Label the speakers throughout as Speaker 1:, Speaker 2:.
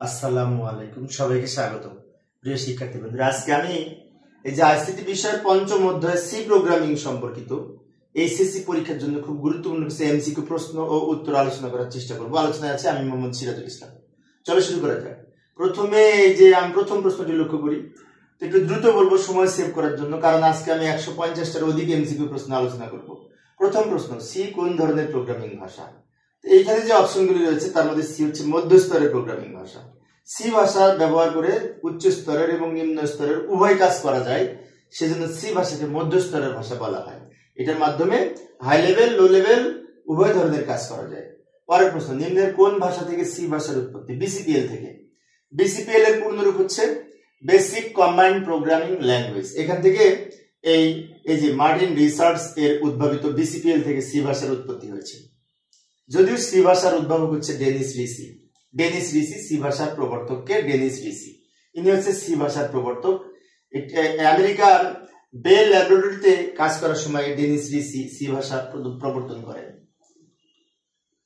Speaker 1: আসসালামু আলাইকুম, সবাইকে স্বাগত। প্রিয় শিক্ষার্থী বন্ধুরা, আজকে আমি এই যে আইসিটি বিষয়ের পঞ্চম অধ্যায় সি প্রোগ্রামিং সম্পর্কিত এইচএসসি পরীক্ষার জন্য খুব গুরুত্বপূর্ণ কিছু এমসিকিউ প্রশ্ন ও উত্তর আলোচনা করার চেষ্টা করব। আলোচনায় আছে আমি মোহাম্মদ সিরাজুল ইসলাম। চলো শুরু করা যাক। প্রথমে এই যে আমি প্রথম প্রশ্নটি লক্ষ্য করি, তো একটু দ্রুত বলবো সময় সেভ করার জন্য, কারণ আজকে আমি 150টার অধিক এমসিকিউ প্রশ্ন আলোচনা করব। প্রথম প্রশ্ন, সি কোন ধরনের প্রোগ্রামিং ভাষা? এইখানে যে অপশনগুলি রয়েছে তার মধ্যে সি হচ্ছে মধ্যস্তরের প্রোগ্রামিং ভাষা। সি ভাষা ব্যবহার করে উচ্চ স্তরের এবং নিম্ন স্তরের উভয় কাজ করা যায়, সেজন্য সি ভাষাকে মধ্যস্তরের ভাষা বলা হয়। এটার মাধ্যমে হাই লেভেল, লো লেভেল উভয় ধরনের কাজ করা যায়। পরের প্রশ্ন, নিম্নের কোন ভাষা থেকে সি ভাষার উৎপত্তি? বিসিপিএল থেকে। বিসিপিএল এর পূর্ণরূপ হচ্ছে বেসিক কম্বাইন্ড প্রোগ্রামিং ল্যাঙ্গুয়েজ। এখান থেকে এই যে মার্টিন রিসার্চ এর উদ্ভাবিত বিসিপিএল থেকে সি ভাষার উৎপত্তি হয়েছে। যদিও সি ভাষার উদ্ভাবক হচ্ছে ডেনিস রিসি। ডেনিস রিসি সি ভাষার প্রবর্তককে ডেনিস রিসি, ইনি হচ্ছে সি ভাষার প্রবর্তক। আমেরিকার বেল ল্যাবরেটরিতে কাজ করার সময় ডেনিস রিসি সি ভাষা প্রবর্তন করেন।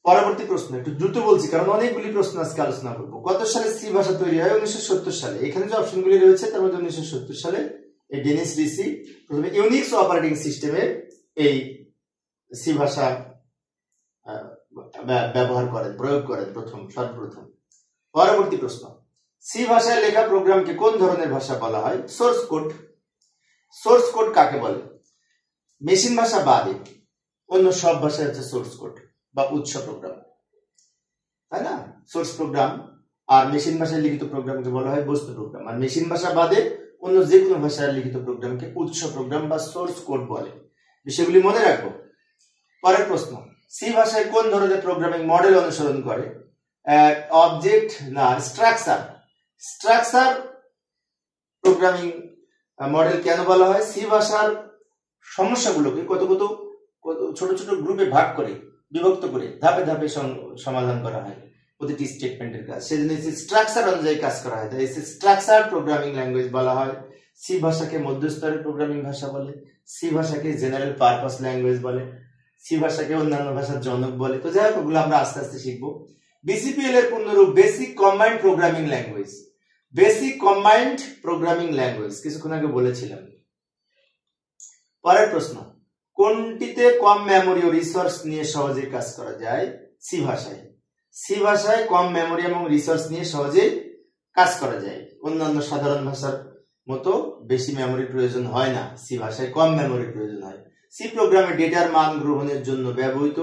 Speaker 1: পরবর্তী প্রশ্ন, একটু দ্রুত বলছি কারণ অনেকগুলি প্রশ্ন আজকে আলোচনা করবো। কত সালে সি ভাষা তৈরি হয়? 1970 সালে। এখানে যে অপশনগুলি রয়েছে তার মধ্যে 1970 সালে এই ডেনিস রিসি প্রথমে ইউনিক্স অপারেটিং সিস্টেমে এই সি ভাষা ব্যবহার করেন, প্রয়োগ করেন সর্বপ্রথম। পরবর্তী প্রশ্ন, সি ভাষায় লেখা প্রোগ্রামকে কোন ধরনের ভাষা বলা হয়? Source code. সোর্স কোড কাকে বলে? মেশিন ভাষা বাদে অন্য সব ভাষায় হচ্ছে সোর্স কোড বা উৎস প্রোগ্রাম, তাই না? সোর্স প্রোগ্রাম আর মেশিন ভাষায় লিখিত প্রোগ্রামকে বলা হয় বস্তু প্রোগ্রাম, আর মেশিন ভাষা বাদে অন্য যে কোনো ভাষায় লিখিত প্রোগ্রামকে উৎস প্রোগ্রাম বা সোর্স কোড বলে। বিষয়গুলি মনে রাখবো। পরের প্রশ্ন, সি ভাষায় কোন ধরনের প্রোগ্রামিং মডেল অনুসরণ করে? অবজেক্ট না স্ট্রাকচার। স্ট্রাকচার প্রোগ্রামিং মডেল কেন বলা হয়? সি ভাষার সমস্যাগুলোকে কত ছোট ছোট গ্রুপে ভাগ করে, বিভক্ত করে ধাপে ধাপে সমাধান করা হয় প্রতিটি স্টেটমেন্টের কাজ, সেজন্য স্ট্রাকচার অনুযায়ী কাজ করা হয়। তাই স্ট্রাকচার প্রোগ্রামিং ল্যাঙ্গুয়েজ বলা হয়। সি ভাষাকে মধ্যস্তরের প্রোগ্রামিং ভাষা বলে, সি ভাষাকে জেনারেল পারপাস ল্যাঙ্গুয়েজ বলে, সি ভাষাকে অন্যান্য ভাষার জনক বলে। তো যাই হোক, ওগুলো আমরা আস্তে আস্তে শিখবো। বিসিপিএল এর পূর্ণরূপ basic combined programming language. Basic combined programming language কিছুক্ষণ আগে বলেছিলাম। পরের প্রশ্ন, কোনটিতে কম মেমোরি ও রিসোর্স নিয়ে সহজে কাজ করা যায়? সি ভাষায়। সি ভাষায় কম মেমোরি এবং রিসোর্স নিয়ে সহজে কাজ করা যায়। অন্যান্য সাধারণ ভাষার মতো বেশি মেমোরির প্রয়োজন হয় না, সি ভাষায় কম মেমোরির প্রয়োজন হয়। সি প্রোগ্রামে ডেটার মান গ্রহণের জন্য ব্যবহৃত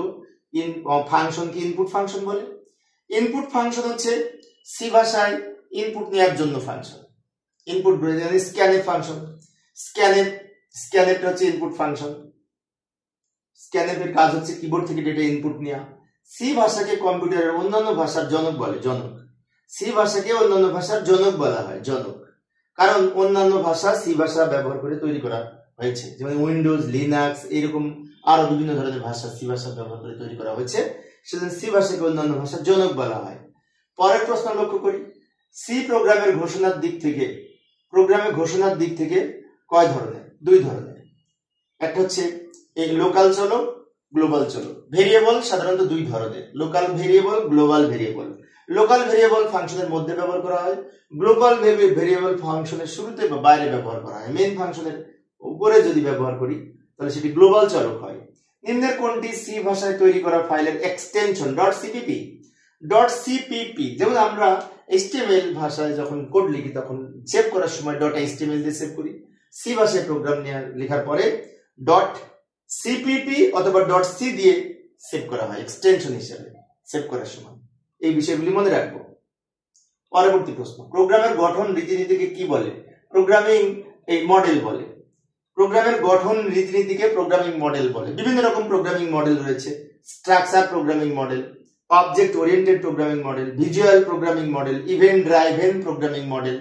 Speaker 1: ফাংশনকে ইনপুট ফাংশন বলে। ইনপুট ফাংশন হচ্ছে সি ভাষায় ইনপুট নেওয়ার জন্য function. Input scanf function. Scanf হচ্ছে ইনপুট ফাংশন। স্ক্যানএফ এর কাজ হচ্ছে কিবোর্ড থেকে ডেটা ইনপুট নেওয়া। সি ভাষাকে কম্পিউটারের অন্যান্য ভাষার জনক বলে, জনক। সি ভাষাকে অন্যান্য ভাষার জনক বলা হয়, জনক, কারণ অন্যান্য ভাষা সি ভাষা ব্যবহার করে তৈরি করা হয়েছে, যেমন উইন্ডোজ, লিনাক্স, এরকম আরো বিভিন্ন ধরনের ভাষা সি ভাষা ব্যবহার করে তৈরি করা হয়েছে, সেজন্য সি ভাষাকে অন্যান্য ভাষার জনক বলা হয়। পরের প্রশ্ন লক্ষ্য করি, সি প্রোগ্রামের ঘোষণার দিক থেকে কয় ধরনের? দুই ধরনের। একটা হচ্ছে এই লোকাল চলক, গ্লোবাল চলক। ভেরিয়েবল সাধারণত দুই ধরনের, local variable, global variable. Local variable ফাংশনের মধ্যে ব্যবহার করা হয়, গ্লোবাল ভেরিয়েবল ফাংশনের শুরুতে বা বাইরে ব্যবহার করা হয়। মেইন ফাংশনের উপরে যদি ব্যবহার করি তাহলে সেটি গ্লোবাল চলক হয়। নিম্নের কোনটি সি ভাষায় তৈরি করা ফাইলের এক্সটেনশন? .cpp। .cpp যেমন আমরা HTML ভাষায় যখন কোড লিখি তখন সেভ করার সময় .html দিয়ে সেভ করি, সি ভাষায় প্রোগ্রাম লেখার পরে .cpp অথবা .c দিয়ে সেভ করা হয় এক্সটেনশন হিসেবে সেভ করার সময়। এই বিষয়গুলি মনে রাখবো। পরবর্তী প্রশ্ন, প্রোগ্রামের গঠন রীতিনীতিকে কি বলে? প্রোগ্রামিং মডেল বলে। প্রোগ্রামের গঠন রীতিনীতিকে প্রোগ্রামিং মডেল বলে। বিভিন্ন রকম প্রোগ্রামিং মডেল রয়েছে। Structure programming model, object oriented programming model, visual programming model, event driven programming model,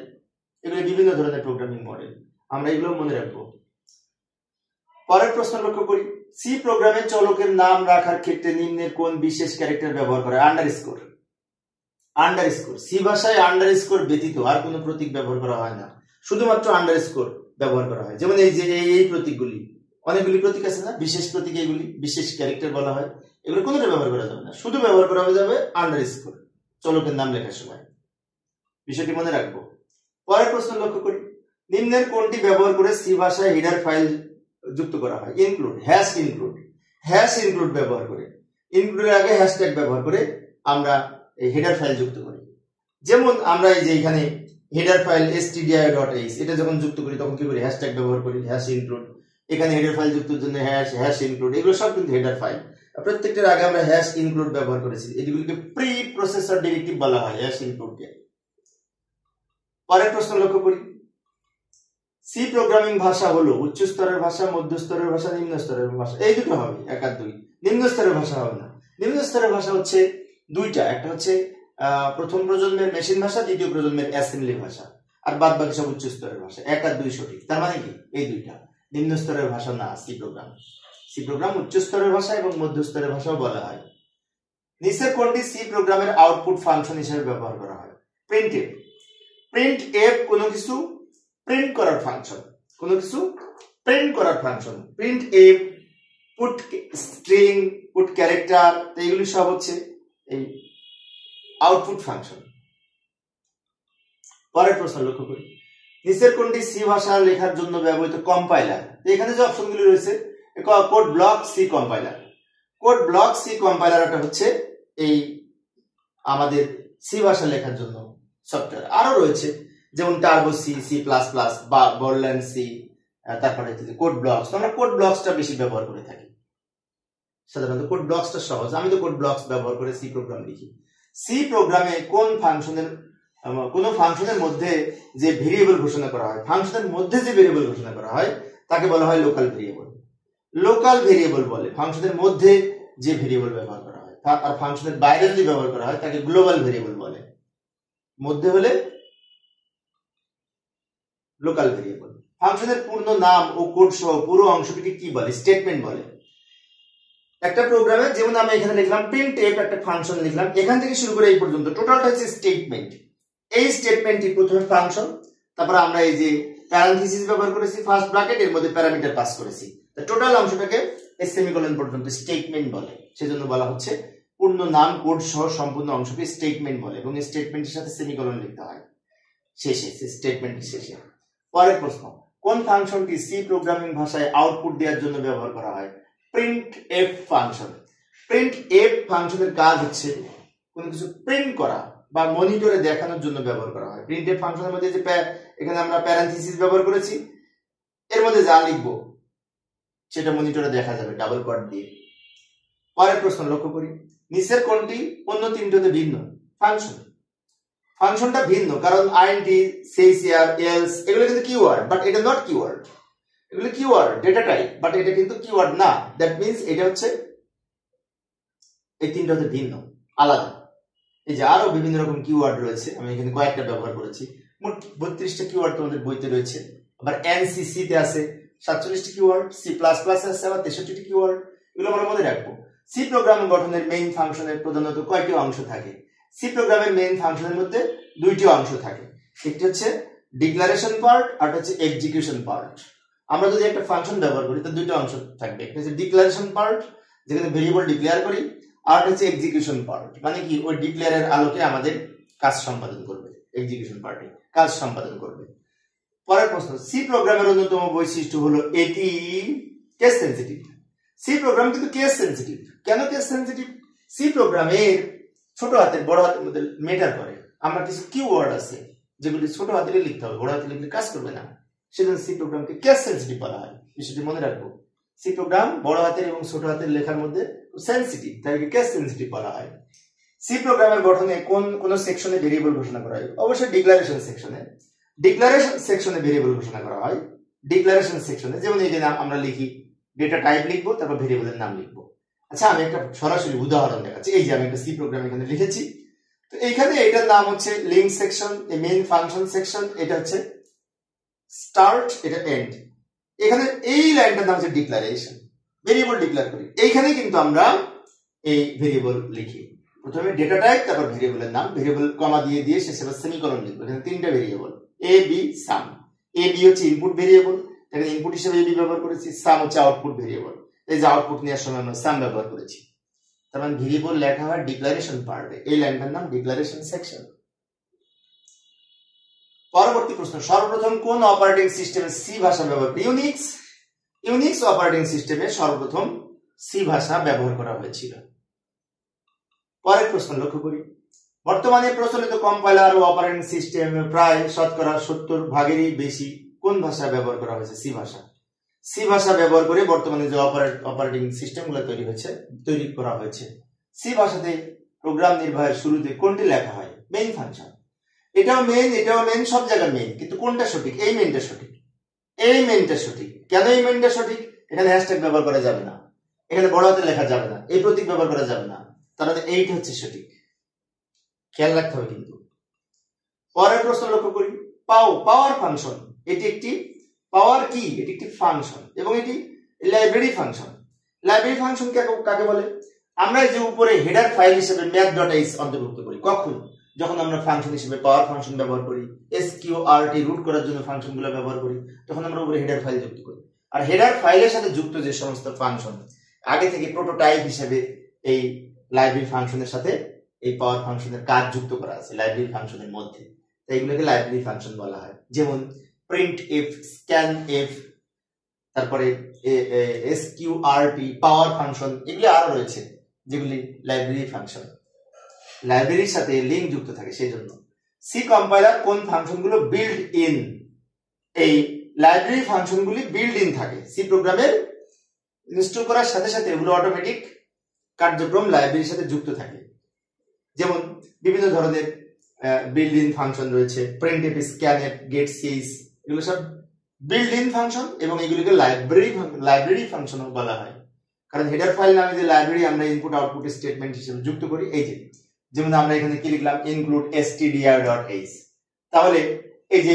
Speaker 1: এগুলো বিভিন্ন ধরনের প্রোগ্রামিং মডেল, আমরা এগুলো মনে রাখবো। পরের প্রশ্ন লক্ষ্য করি, সি প্রোগ্রামে চলকের নাম রাখার ক্ষেত্রে নিম্নের কোন বিশেষ ক্যারেক্টার ব্যবহার করা? আন্ডারস্কোর। আন্ডারস্কোর। সি ভাষায় আন্ডারস্কোর ব্যতীত আর কোনো প্রতীক ব্যবহার করা হয় না, শুধুমাত্র আন্ডারস্কোর ব্যবহার করা হয়। যেমন এই যে এই প্রতীকগুলি, অনেকগুলি প্রতীক আছে না, বিশেষ প্রতীক, এগুলি বিশেষ ক্যারেক্টার বলা হয়। এগুলো কোনোটা ব্যবহার করা যাবে না, শুধু ব্যবহার করা যাবে আন্ডারস্কোর চলকের নাম লেখার সময়। বিষয়টি মনে রাখবো। পরের প্রশ্ন লক্ষ্য করি, নিম্নের কোনটি ব্যবহার করে সি ভাষায় হেডার ফাইল যুক্ত করা হয়? ইনক্লুড, হ্যাশ ইনক্লুড ব্যবহার করে, ইনক্লুডের আগে হ্যাশট্যাগ ব্যবহার করে আমরা এই হেডার ফাইল যুক্ত করি। যেমন আমরা এই যে এখানে হেডার ফাইল stdio.h এটা যখন যুক্ত করি তখন কি করি? হ্যাশট্যাগ ব্যবহার করি, হ্যাশ ইনক্লুড। এখানে হেডার ফাইল যুক্তের জন্য হ্যাশ ইনক্লুড, এগুলো সব কিন্তু হেডার ফাইল। প্রত্যেকটার আগে আমরা হ্যাশ ইনক্লুড ব্যবহার করেছি। এগুলোকে প্রি প্রসেসর ডিরেক্টিভ বলা হয়, হ্যাশ ইনক্লুডকে। পরের প্রশ্ন লক্ষ্য করি, সি প্রোগ্রামিং ভাষা হলো উচ্চ স্তরের ভাষা, মধ্য স্তরের ভাষা, নিম্ন স্তরের ভাষা। এই দুটো হবে, এক আর দুই। নিম্ন স্তরের ভাষা হবে না। নিম্ন স্তরের ভাষা হচ্ছে দুইটা, একটা হচ্ছে প্রথম প্রজন্মের মেশিন ভাষা, দ্বিতীয় প্রজন্মের অ্যাসেম্বলি ভাষা, আর বাদ বাকি সব উচ্চ স্তরের ভাষা। এক আর দুই সঠিক। তার মানে কি? এই দুইটা নিম্ন স্তরের ভাষা না সি প্রোগ্রাম উচ্চ স্তরের ভাষা এবং মধ্য স্তরের ভাষাও বলা হয়। নিচের কোনটি সি প্রোগ্রামের আউটপুট ফাংশন হিসেবে ব্যবহার করা হয়? প্রিন্ট এফ কোনো কিছু প্রিন্ট করার function, print F, put string, put character, এইগুলি সব হচ্ছে এই আউটপুট ফাংশন। পরের প্রশ্ন লক্ষ্য করি, নিচের কোনটি সি ভাষা লেখার জন্য ব্যবহৃত কম্পাইলার? এখানে যে অপশনগুলি রয়েছে, কোড ব্লক সি কম্পাইলার এটা হচ্ছে এই আমাদের সি ভাষা লেখার জন্য সফটওয়্যার। আরো রয়েছে যেমন Turbo C, C plus plus বা বর্ডল্যান্ড সি, তারপরে কোড ব্লকস। আমরা কোড ব্লকসটা বেশি ব্যবহার করে থাকি সাধারণত। কোড ব্লকসটা সহজ, আমি তো কোড ব্লকস ব্যবহার করে সি প্রোগ্রাম লিখি। সি প্রোগ্রামে কোন ফাংশনের মধ্যে যে ভেরিয়েবল ঘোষণা করা হয়, তাকে বলা হয় লোকাল ভেরিয়েবল বলে। ফাংশনের মধ্যে যে ভেরিয়েবল ব্যবহার করা হয়, আর ফাংশনের বাইরে যদি ব্যবহার করা হয় তাকে গ্লোবাল ভেরিয়েবল বলে। মধ্যে হলে লোকাল ভেরিয়েবল। ফাংশনের পূর্ণ নাম ও কোড সহ পুরো অংশটিকে কি বলে? স্টেটমেন্ট বলে। একটা প্রোগ্রামে যেমন আমি এখানে লিখলাম প্রিন্ট এফ, একটা ফাংশন লিখলাম, এখান থেকে শুরু করে এই পর্যন্ত টোটালটা হচ্ছে স্টেটমেন্ট। এই স্টেটমেন্টটি প্রথমে ফাংশন, তারপর আমরা এই যে প্যারান্থিসিস ব্যবহার করেছি ফার্স্ট ব্র্যাকেট, এর মধ্যে প্যারামিটার পাস করেছি। টোটাল অংশটাকে সেমিকোলন পর্যন্ত স্টেটমেন্ট বলে। সেজন্য বলা হচ্ছে পূর্ণ নাম কোড সহ সম্পূর্ণ অংশকে স্টেটমেন্ট বলে, এবং স্টেটমেন্টের সাথে সেমিকোলন লিখতে হয় শেষে, স্টেটমেন্টের শেষে। পরের প্রশ্ন, কোন ফাংশনটি সি প্রোগ্রামিং ভাষায় আউটপুট দেওয়ার জন্য ব্যবহার করা হয়? প্রিন্ট এফ ফাংশনের কাজ হচ্ছে কোনো কিছু প্রিন্ট করা বা মনিটরে দেখানোর জন্য ব্যবহার করা হয়। প্রিন্ট এফ ফাংশনের মধ্যে যে এখানে আমরা প্যারান্থিসিস ব্যবহার করেছি, এর মধ্যে যা লিখবো সেটা মনিটরে দেখা যাবে ডাবল কোট দিয়ে। পরের প্রশ্ন লক্ষ্য করি, নিচের কোনটি অন্য তিনটিতে ভিন্ন? ফাংশনটা ভিন্ন কারণ আইএনটি, সেইসিআর, এলস এগুলো কিন্তু কিওয়ার্ড, বাট এটা নট কিওয়ার্ড। এগুলো কিওয়ার্ড, ডেটা টাইপ, বাট এটা কিন্তু কিওয়ার্ড না। দ্যাট মিন্স এটা হচ্ছে এই তিনটা হচ্ছে ভিন্ন, আলাদা। এই যে আরো বিভিন্ন রকম কিওয়ার্ড রয়েছে, আমি এখানে কয়েকটা ব্যবহার করেছি। মোট 32টা কিওয়ার্ড তোমাদের বইতে রয়েছে। আবার এনসিসি তে আছে 47টি কিওয়ার্ড, সি প্লাস প্লাস আছে আবার 63টি কিওয়ার্ড। এগুলো আমরা মনে রাখবো। সি প্রোগ্রাম গঠনের মেইন ফাংশনের প্রধানত কয়টি অংশ থাকে? সি প্রোগ্রামের মেইন ফাংশনের মধ্যে দুইটি অংশ থাকে, একটি হচ্ছে ডিক্লারেশন পার্ট আর হচ্ছে এক্সিকিউশন পার্ট। আমরা যদি একটা ফাংশন ব্যবহার করি তার দুইটা অংশ থাকবে, একটা হচ্ছে ডিক্লারেশন পার্ট যেখানে ভেরিয়েবল ডিক্লেয়ার করি, আর হচ্ছে এক্সিকিউশন পার্ট মানে কি ওই ডিক্লেয়ারের আলোকে আমাদের কাজ সম্পাদন করবে, এক্সিকিউশন পার্টে কাজ সম্পাদন করবে। পরের প্রশ্ন, সি প্রোগ্রামের অন্যতম বৈশিষ্ট্য হলো এটি কেস সেনসিটিভ। সি প্রোগ্রাম কিন্তু কেস সেনসিটিভ। কেন কেস সেনসিটিভ? সি প্রোগ্রামের ছোট হাতের বড় হাতের মধ্যে ম্যাটার করে। আমরা কিছু কিওয়ার্ড আছে যেগুলি ছোট হাতে লিখতে হবে, বড় হাতে লিখলে কাজ করবে না। সেজন্য সি প্রোগ্রামকে কেস সেনসিটিভ বলা হয়। বিষয়টি মনে রাখবো, সি প্রোগ্রাম বড় হাতের এবং ছোট হাতের লেখার মধ্যে সেনসিটিভ, তাই কেস সেনসিটিভ বলা হয়। সি প্রোগ্রামের গঠনে কোন সেকশনে ভেরিয়েবল ঘোষণা করা হয়? অবশ্যই ডিক্লারেশন সেকশনে ভেরিয়েবল ঘোষণা করা হয়। ডিক্লারেশন সেকশনে যেমন এই যে আমরা লিখি ডেটা টাইপ লিখবো, তারপর ভেরিয়েবলের নাম লিখবো। আচ্ছা, আমি একটা সরাসরি উদাহরণ দেখাচ্ছি। এই যে আমি একটা সি প্রোগ্রাম এখানে লিখেছি, তো এইখানে এটার নাম হচ্ছে link section, main function section, এটা হচ্ছে স্টার্ট, এটা এন্ড। এখানে এই লাইনটার নাম হচ্ছে ডিক্লারেশন, ভেরিয়েবল ডিক্লেয়ার করি। এইখানে কিন্তু আমরা এই ভেরিয়েবল লিখি, প্রথমে ডেটা টাইপ, তারপর ভেরিয়েবলের নাম, ভেরিয়েবল কমা দিয়ে শেষে সেমিকোলন লিখবো। এখানে তিনটা variable A B sum. A B হচ্ছে ইনপুট ভেরিয়েবল, এখানে ইনপুট হিসেবে এ বি ব্যবহার করেছি। সাম হচ্ছে আউটপুট ভেরিয়েবল, এই যে আউটপুট নেওয়ার সময় আমরা সাম ব্যবহার করেছি। তার মানে ভেরিয়েবল লেখা হয় ডিক্লারেশন পার্টে, এই লাইনটার নাম ডিক্লারেশন সেকশন। পরবর্তী প্রশ্ন, সর্বপ্রথম কোন অপারেটিং সিস্টেমে সি ভাষা ব্যবহার করা? ইউনিক্স অপারেটিং সিস্টেমে সর্বপ্রথম সি ভাষা ব্যবহার করা হয়েছিল। পরের প্রশ্ন লক্ষ্য করি, বর্তমানে প্রচলিত কম্পাইলার ও অপারেটিং সিস্টেম প্রায় শতকরা 70% বেশি কোন ভাষা ব্যবহার করা হয়েছে? সি ভাষা। সি ভাষা ব্যবহার করে বর্তমানে যে অপারেটিং সিস্টেমগুলো তৈরি করা হয়েছে, সি ভাষাতে প্রোগ্রাম নির্বাহের শুরুতে কোনটি লেখা হয়? Main function. এটাও মেইন, সব জায়গায় মেইন, কিন্তু কোনটা সঠিক? এই মেইনটা সঠিক। কেন এই মেইনটা সঠিক? এখানে হ্যাশট্যাগ ব্যবহার করা যাবে না, এখানে বড় হাতে লেখা যাবে না, এই প্রতীক ব্যবহার করা যাবে না, তাহলে এইটা হচ্ছে সঠিক, খেয়াল রাখতে হবে কিন্তু। পরের প্রশ্ন লক্ষ্য করি, পাওয়ার ফাংশন। এটি একটি পাওয়ার কি? এটি একটি ফাংশন এবং এটি লাইব্রেরি ফাংশন। লাইব্রেরি ফাংশন কাকে বলে? আমরা যে উপরে হেডার ফাইল হিসেবে math.h অন্তর্ভুক্ত করি, কখন? যখন আমরা ফাংশন হিসেবে পাওয়ার ফাংশন ব্যবহার করি, sqrt রুট করার জন্য ফাংশনগুলো ব্যবহার করি, তখন আমরা উপরে হেডার ফাইল যুক্ত করি। আর হেডার ফাইলের সাথে যুক্ত যে সমস্ত ফাংশন আগে থেকে প্রোটোটাইপ হিসেবে এই লাইব্রেরি ফাংশনের সাথে এই পাওয়ার ফাংশনের কাজ যুক্ত করা আছে লাইব্রেরি ফাংশনের মধ্যে, তাই এগুলোকে লাইব্রেরি ফাংশন বলা হয়। যেমন printf, scanf, তারপরে sqrt, পাওয়ার ফাংশন, এগুলি আরো রয়েছে যেগুলি লাইব্রেরি ফাংশন, লাইব্রেরির সাথে লিঙ্ক যুক্ত থাকে। সেই জন্য সি কম্পাইলার কোন ফাংশনগুলো বিল্ড ইন? এই লাইব্রেরি ফাংশনগুলি বিল্ড ইন থাকে। সি প্রোগ্রামের ইনস্টল করার সাথে সাথে এগুলো অটোমেটিক কার্যক্রম লাইব্রেরির সাথে যুক্ত থাকে। যেমন বিভিন্ন ধরনের বিল্ড ইন ফাংশন রয়েছে, printf, scanf, getcs, এগুলো সব বিল্ড ইন ফাংশন এবং এগুলিকে লাইব্রেরি ফাংশন বলা হয়। কারণ হেডার ফাইল নামে যে লাইব্রেরি আমরা ইনপুট আউটপুট স্টেটমেন্ট হিসেবে যুক্ত করি, এই যে যেমন আমরা এখানে কি লিখলাম, include stdr.h, তাহলে এই যে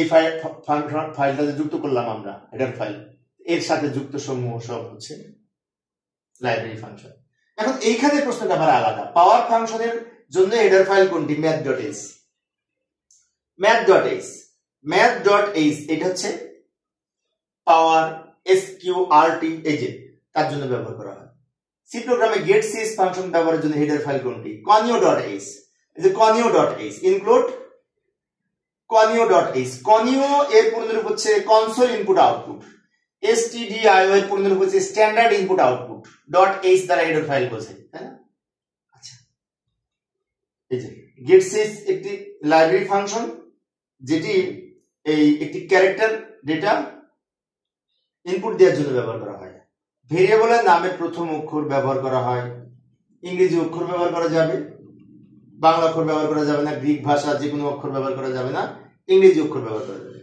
Speaker 1: ফাইলটা যুক্ত করলাম আমরা হেডার ফাইল, এর সাথে যুক্ত সমূহ সব হচ্ছে লাইব্রেরি ফাংশন। এখন এইখানে প্রশ্নটা আবার আলাদা, পাওয়ার ফাংশনের জন্য হেডার ফাইল কোনটি? math.h এটা হচ্ছে পাওয়ার sqrt, এই যে তার জন্য ব্যবহার করা হয়। সি প্রোগ্রামে getcs ফাংশন ব্যবহারের জন্য হেডার ফাইল কোনটি? conio.h, এই যে conio.h, include conio.h, conio এর পূর্ণরূপ হচ্ছে কনসোল ইনপুট আউটপুট, stdio এর পূর্ণরূপ হচ্ছে স্ট্যান্ডার্ড ইনপুট আউটপুট, .h দ্বারা হেডার ফাইল বোঝায়, তাই না? আচ্ছা, এই যে getcs একটি লাইব্রেরি ফাংশন যেটি এই একটি ক্যারেক্টার ডেটা ইনপুট দেওয়ার জন্য ব্যবহার করা হয়। ভেরিয়েবলের নামের প্রথম অক্ষর ব্যবহার করা হয়, ইংরেজি অক্ষর ব্যবহার করা যাবে, বাংলা অক্ষর ব্যবহার করা যাবে না, গ্রিক ভাষা যে কোনো অক্ষর ব্যবহার করা যাবে না, ইংরেজি অক্ষর ব্যবহার করা যাবে।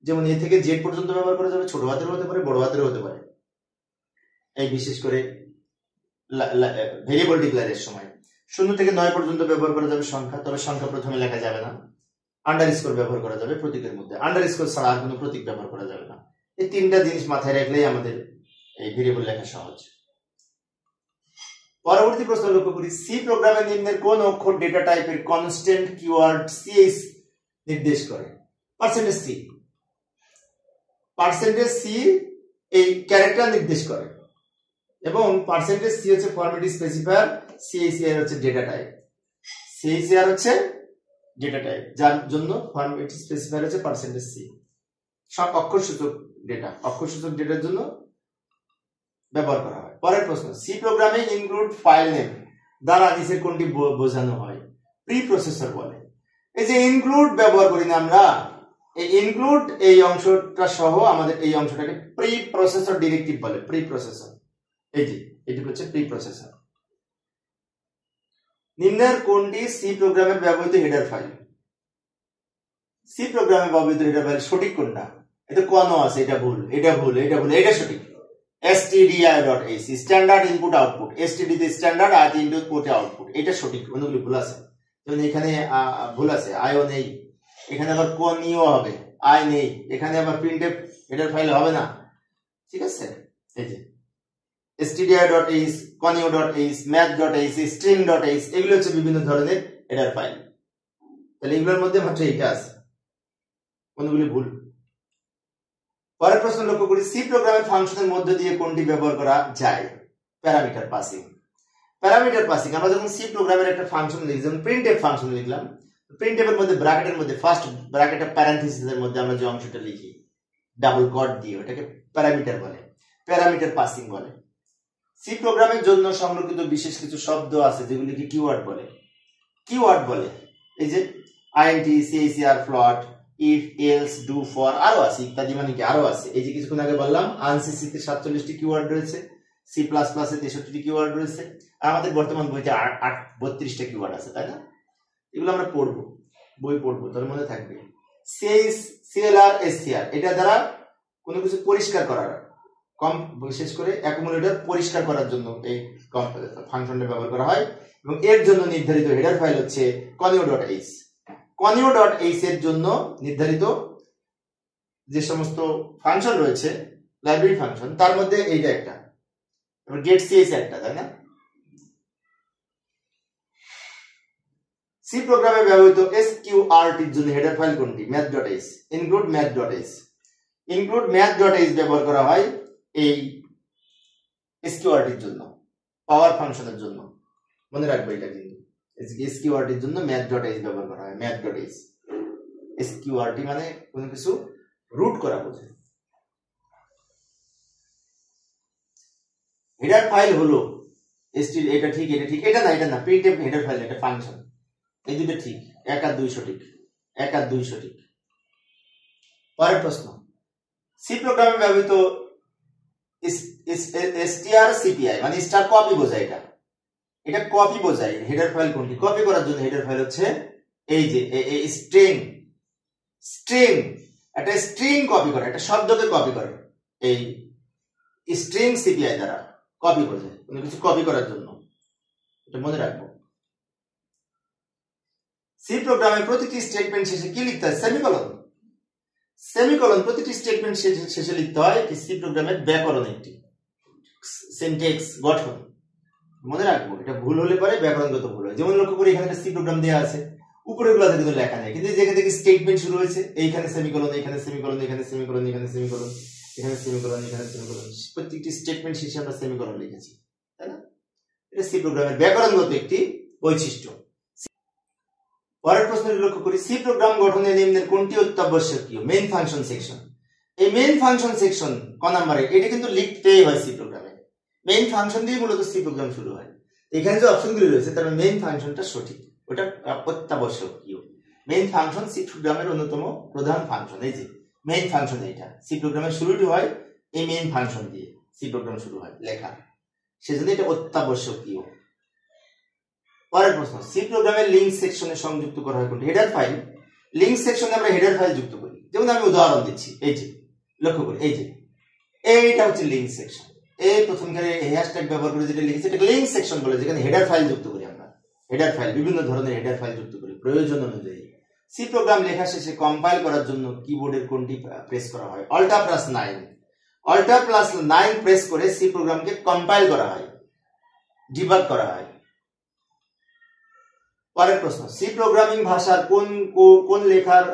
Speaker 1: যেমন এ থেকে জেড পর্যন্ত ব্যবহার করা যাবে, ছোট হাতের হতে পারে, বড় হাতের হতে পারে। এই বিশেষ করে ভেরিয়েবল ডিক্লেয়ারের সময় 0 থেকে 9 পর্যন্ত ব্যবহার করা যাবে সংখ্যা, তবে সংখ্যা প্রথমে লেখা যাবে না। আন্ডারস্কোর ব্যবহার করা যাবে প্রতীকের মধ্যে, আন্ডারস্কোর ছাড়া আর কোনো প্রতীক ব্যবহার করা যাবে না। এই তিনটা জিনিস মাথায় রাখলেই আমাদের এই ভেরিয়েবল লেখা সহজ। পরবর্তী প্রশ্ন লক্ষ্য করি, সি প্রোগ্রামে নিম্নের কোন অক্ষর ডেটা টাইপের কনস্ট্যান্ট কিওয়ার্ড ch নির্দেশ করে? %c এই ক্যারেক্টার নির্দেশ করে এবং %c হচ্ছে ফরম্যাট স্পেসিফায়ার, char হচ্ছে ডেটা টাইপ, char হচ্ছে ডেটা টাইপ, যার জন্য ফরম্যাট স্পেসিফায়ার হচ্ছে %c। সব অক্ষরসূচক ডেটার জন্য ব্যবহার করা হয়। পরের প্রশ্ন, সি প্রোগ্রামে ইনক্লুড ফাইল নেম দ্বারা নিচের কোনটি বোঝানো হয়? প্রি প্রসেসর বলে। এই যে ইনক্লুড ব্যবহার করি না আমরা, এই ইনক্লুড এই অংশটা সহ আমাদের এই অংশটাকে প্রি প্রসেসর ডিরেক্টিভ বলে। প্রি প্রসেসর, এই যে এটি হচ্ছে প্রি প্রসেসর। নিম্নের কোনটি সি প্রোগ্রামের ব্যবহৃত হেডার ফাইল? সি প্রোগ্রামে ব্যবহৃত হেডার ফাইল সঠিক কোনটা? এটা কোনো আছে, এটা ভুল, এটা সঠিক। stdio.h standard input output, std তে স্ট্যান্ডার্ড, i তে ইনপুট পোর্টে আউটপুট, এটা সঠিক। অন্যগুলি ভুল আছে, যেমন এখানে ভুল আছে, আইও নেই, এখানে আবার conio হবে, i নেই, এখানে আবার printf হেডার ফাইল হবে না, ঠিক আছে? এই যে stdio.h, conio.h, math.h, string.h এগুলো হচ্ছে বিভিন্ন ধরনের হেডার ফাইল। তাহলে এগুলোর মধ্যে মাত্র এটা আছে, অন্যগুলি ভুল। পরের প্রশ্ন লক্ষ্য করি, সি প্রোগ্রামের ফাংশনের মধ্য দিয়ে কোনটি ব্যবহার করা যায়? Parameter passing. আমরা যখন সি প্রোগ্রামের একটা ফাংশন লিখি, যেমন printf ফাংশন লিখলাম, প্রিন্টএফের মধ্যে ব্র্যাকেটের মধ্যে ফার্স্ট ব্র্যাকেটের প্যারেনথেসিসের মধ্যে আমরা যে অংশটা লিখি ডাবল কট দিয়ে, ওটাকে প্যারামিটার বলে, প্যারামিটার পাসিং বলে। সি প্রোগ্রামের জন্য সংরক্ষিত বিশেষ কিছু শব্দ আছে যেগুলিকে কিওয়ার্ড বলে। কিওয়ার্ড বলে এই যে আইএনটি, সিএসিআর, ফ্লট, ইফ, এলস, ডু, ফর, আরো আছে ইত্যাদি, মানে কি আরো আছে। এই যে কিছুক্ষণ আগে বললাম আনসি তে 47টি কিওয়ার্ড রয়েছে, সি প্লাস প্লাসে 63টি কিওয়ার্ড রয়েছে, আর আমাদের বর্তমান বইতে 32টা কিওয়ার্ড আছে, তাই না? এগুলো আমরা পড়বো, বই পড়বো, তার মধ্যে থাকবে। সিএলআর, এসসিআর, এটা দ্বারা কোনো কিছু পরিষ্কার করার, কম বিশেষ করে অ্যাকুমুলেটর পরিষ্কার করার জন্য এই ফাংশনটা ব্যবহার করা হয়, এবং এর জন্য নির্ধারিত হেডার ফাইল হচ্ছে conio.h। conio.h এর জন্য নির্ধারিত যে সমস্ত ফাংশন রয়েছে, লাইব্রেরি ফাংশন, তার মধ্যে এইটা একটা, এবং getch একটা, তাই না? সি প্রোগ্রামে ব্যবহৃত sqrt এর জন্য হেডার ফাইল কোনটি? math.h, include math.h। include math.h ব্যবহার করা হয় এই sqrt এর জন্য, পাওয়ার ফাংশনের জন্য, মনে রাখবে এটা কিন্তু। sqrt এর জন্য math.h ব্যবহার করা হয়, math.h। sqrt মানে কোনো কিছু রুট করা বোঝায়। হেডার ফাইল হলো এটা ঠিক, এটা ঠিক, এটা না, এটা না, প্রিন্টএফ হেডার ফাইল, এটা ফাংশন। এই দুটো ঠিক, 1 আর 2 সঠিক, 1 আর 2 সঠিক। পরের প্রশ্ন, সি প্রোগ্রামে ব্যবহৃত strcpy মানে স্টার কপি বোঝায়, এটা কপি বোঝায়। হেডার ফাইল কোনটি? কপি করার জন্য হেডার ফাইল হচ্ছে এই যে স্ট্রিং। একটা স্ট্রিং কপি করে, একটা শব্দকে কপি করে, এই স্ট্রিং সিপিআই দ্বারা কপি বোঝায়, কোনো কিছু কপি করার জন্য, এটা মনে রাখবো। সি প্রোগ্রামে প্রতিটি স্টেটমেন্ট শেষে কি লিখতে হয়? সেমিকোলন। সেমিকোলন প্রতিটি স্টেটমেন্ট শেষে লিখতে হয়। সি প্রোগ্রামের ব্যাকরণ একটি, সিনট্যাক্স, গঠন, মনে রাখবো। এটা ভুল হলে পরে ব্যাকরণগত ভুল হয়। যেমন লক্ষ্য করি এখানে একটা সি প্রোগ্রাম দেওয়া আছে, উপরে গুলোতে কিন্তু লেখা নেই, কিন্তু যেখান থেকে স্টেটমেন্ট শুরু হয়েছে, এইখানে সেমিকোলন, এখানে সেমিকোলন, এখানে সেমিকোলন, এখানে সেমিকোলন, এখানে সেমিকোলন, এখানে সেমিকোলন, প্রত্যেকটি স্টেটমেন্ট শেষে আমরা সেমিকোলন লিখেছি, তাই না? এটা সি প্রোগ্রামের ব্যাকরণগত একটি বৈশিষ্ট্য। পরের প্রশ্নটি লক্ষ্য করি, সি প্রোগ্রাম গঠনে নিম্নের কোনটি অত্যাবশ্যকীয়? Main function section. এই মেইন ফাংশন সেকশন ক নম্বরে? এটা কিন্তু লিখতেই হয় সি প্রোগ্রামে। মেইন ফাংশন দিয়ে মূলত সি প্রোগ্রাম শুরু হয়। এখানে যে অপশনগুলি রয়েছে তার মেইন ফাংশনটা সঠিক, ওটা অত্যাবশ্যকীয়। মেইন ফাংশন সি প্রোগ্রামের অন্যতম প্রধান ফাংশন। এই যে মেইন ফাংশন, এইটা সি প্রোগ্রামের শুরুটি হয় এই মেইন ফাংশন দিয়ে, সি প্রোগ্রাম শুরু হয় লেখা, সেজন্য এটা অত্যাবশ্যকীয়। পরের প্রশ্ন, সি প্রোগ্রামের লিঙ্ক সেকশনে সংযুক্ত করা হয় কোনটি? Header file. লিঙ্ক সেকশনে আমরা হেডার ফাইল যুক্ত করি, যেমন আমি উদাহরণ দিচ্ছি, এই যে লক্ষ্য করি, এই যে এইটা হচ্ছে লিঙ্ক সেকশন। এই প্রথমখানে হ্যাশট্যাগ ব্যবহার করে যেটা লিখেছি এটা লিঙ্ক সেকশন বলে, যেখানে হেডার ফাইল যুক্ত করি আমরা। হেডার ফাইল, বিভিন্ন ধরনের হেডার ফাইল যুক্ত করি প্রয়োজন অনুযায়ী। সি প্রোগ্রাম লেখা শেষে কম্পাইল করার জন্য কিবোর্ডের কোনটি প্রেস করা হয়? Alt+9। Alt+9 প্রেস করে সি প্রোগ্রামকে কম্পাইল করা হয়, ডিবাগ করা হয়। পরের প্রশ্ন, সি প্রোগ্রামিং ভাষার কোন লেখার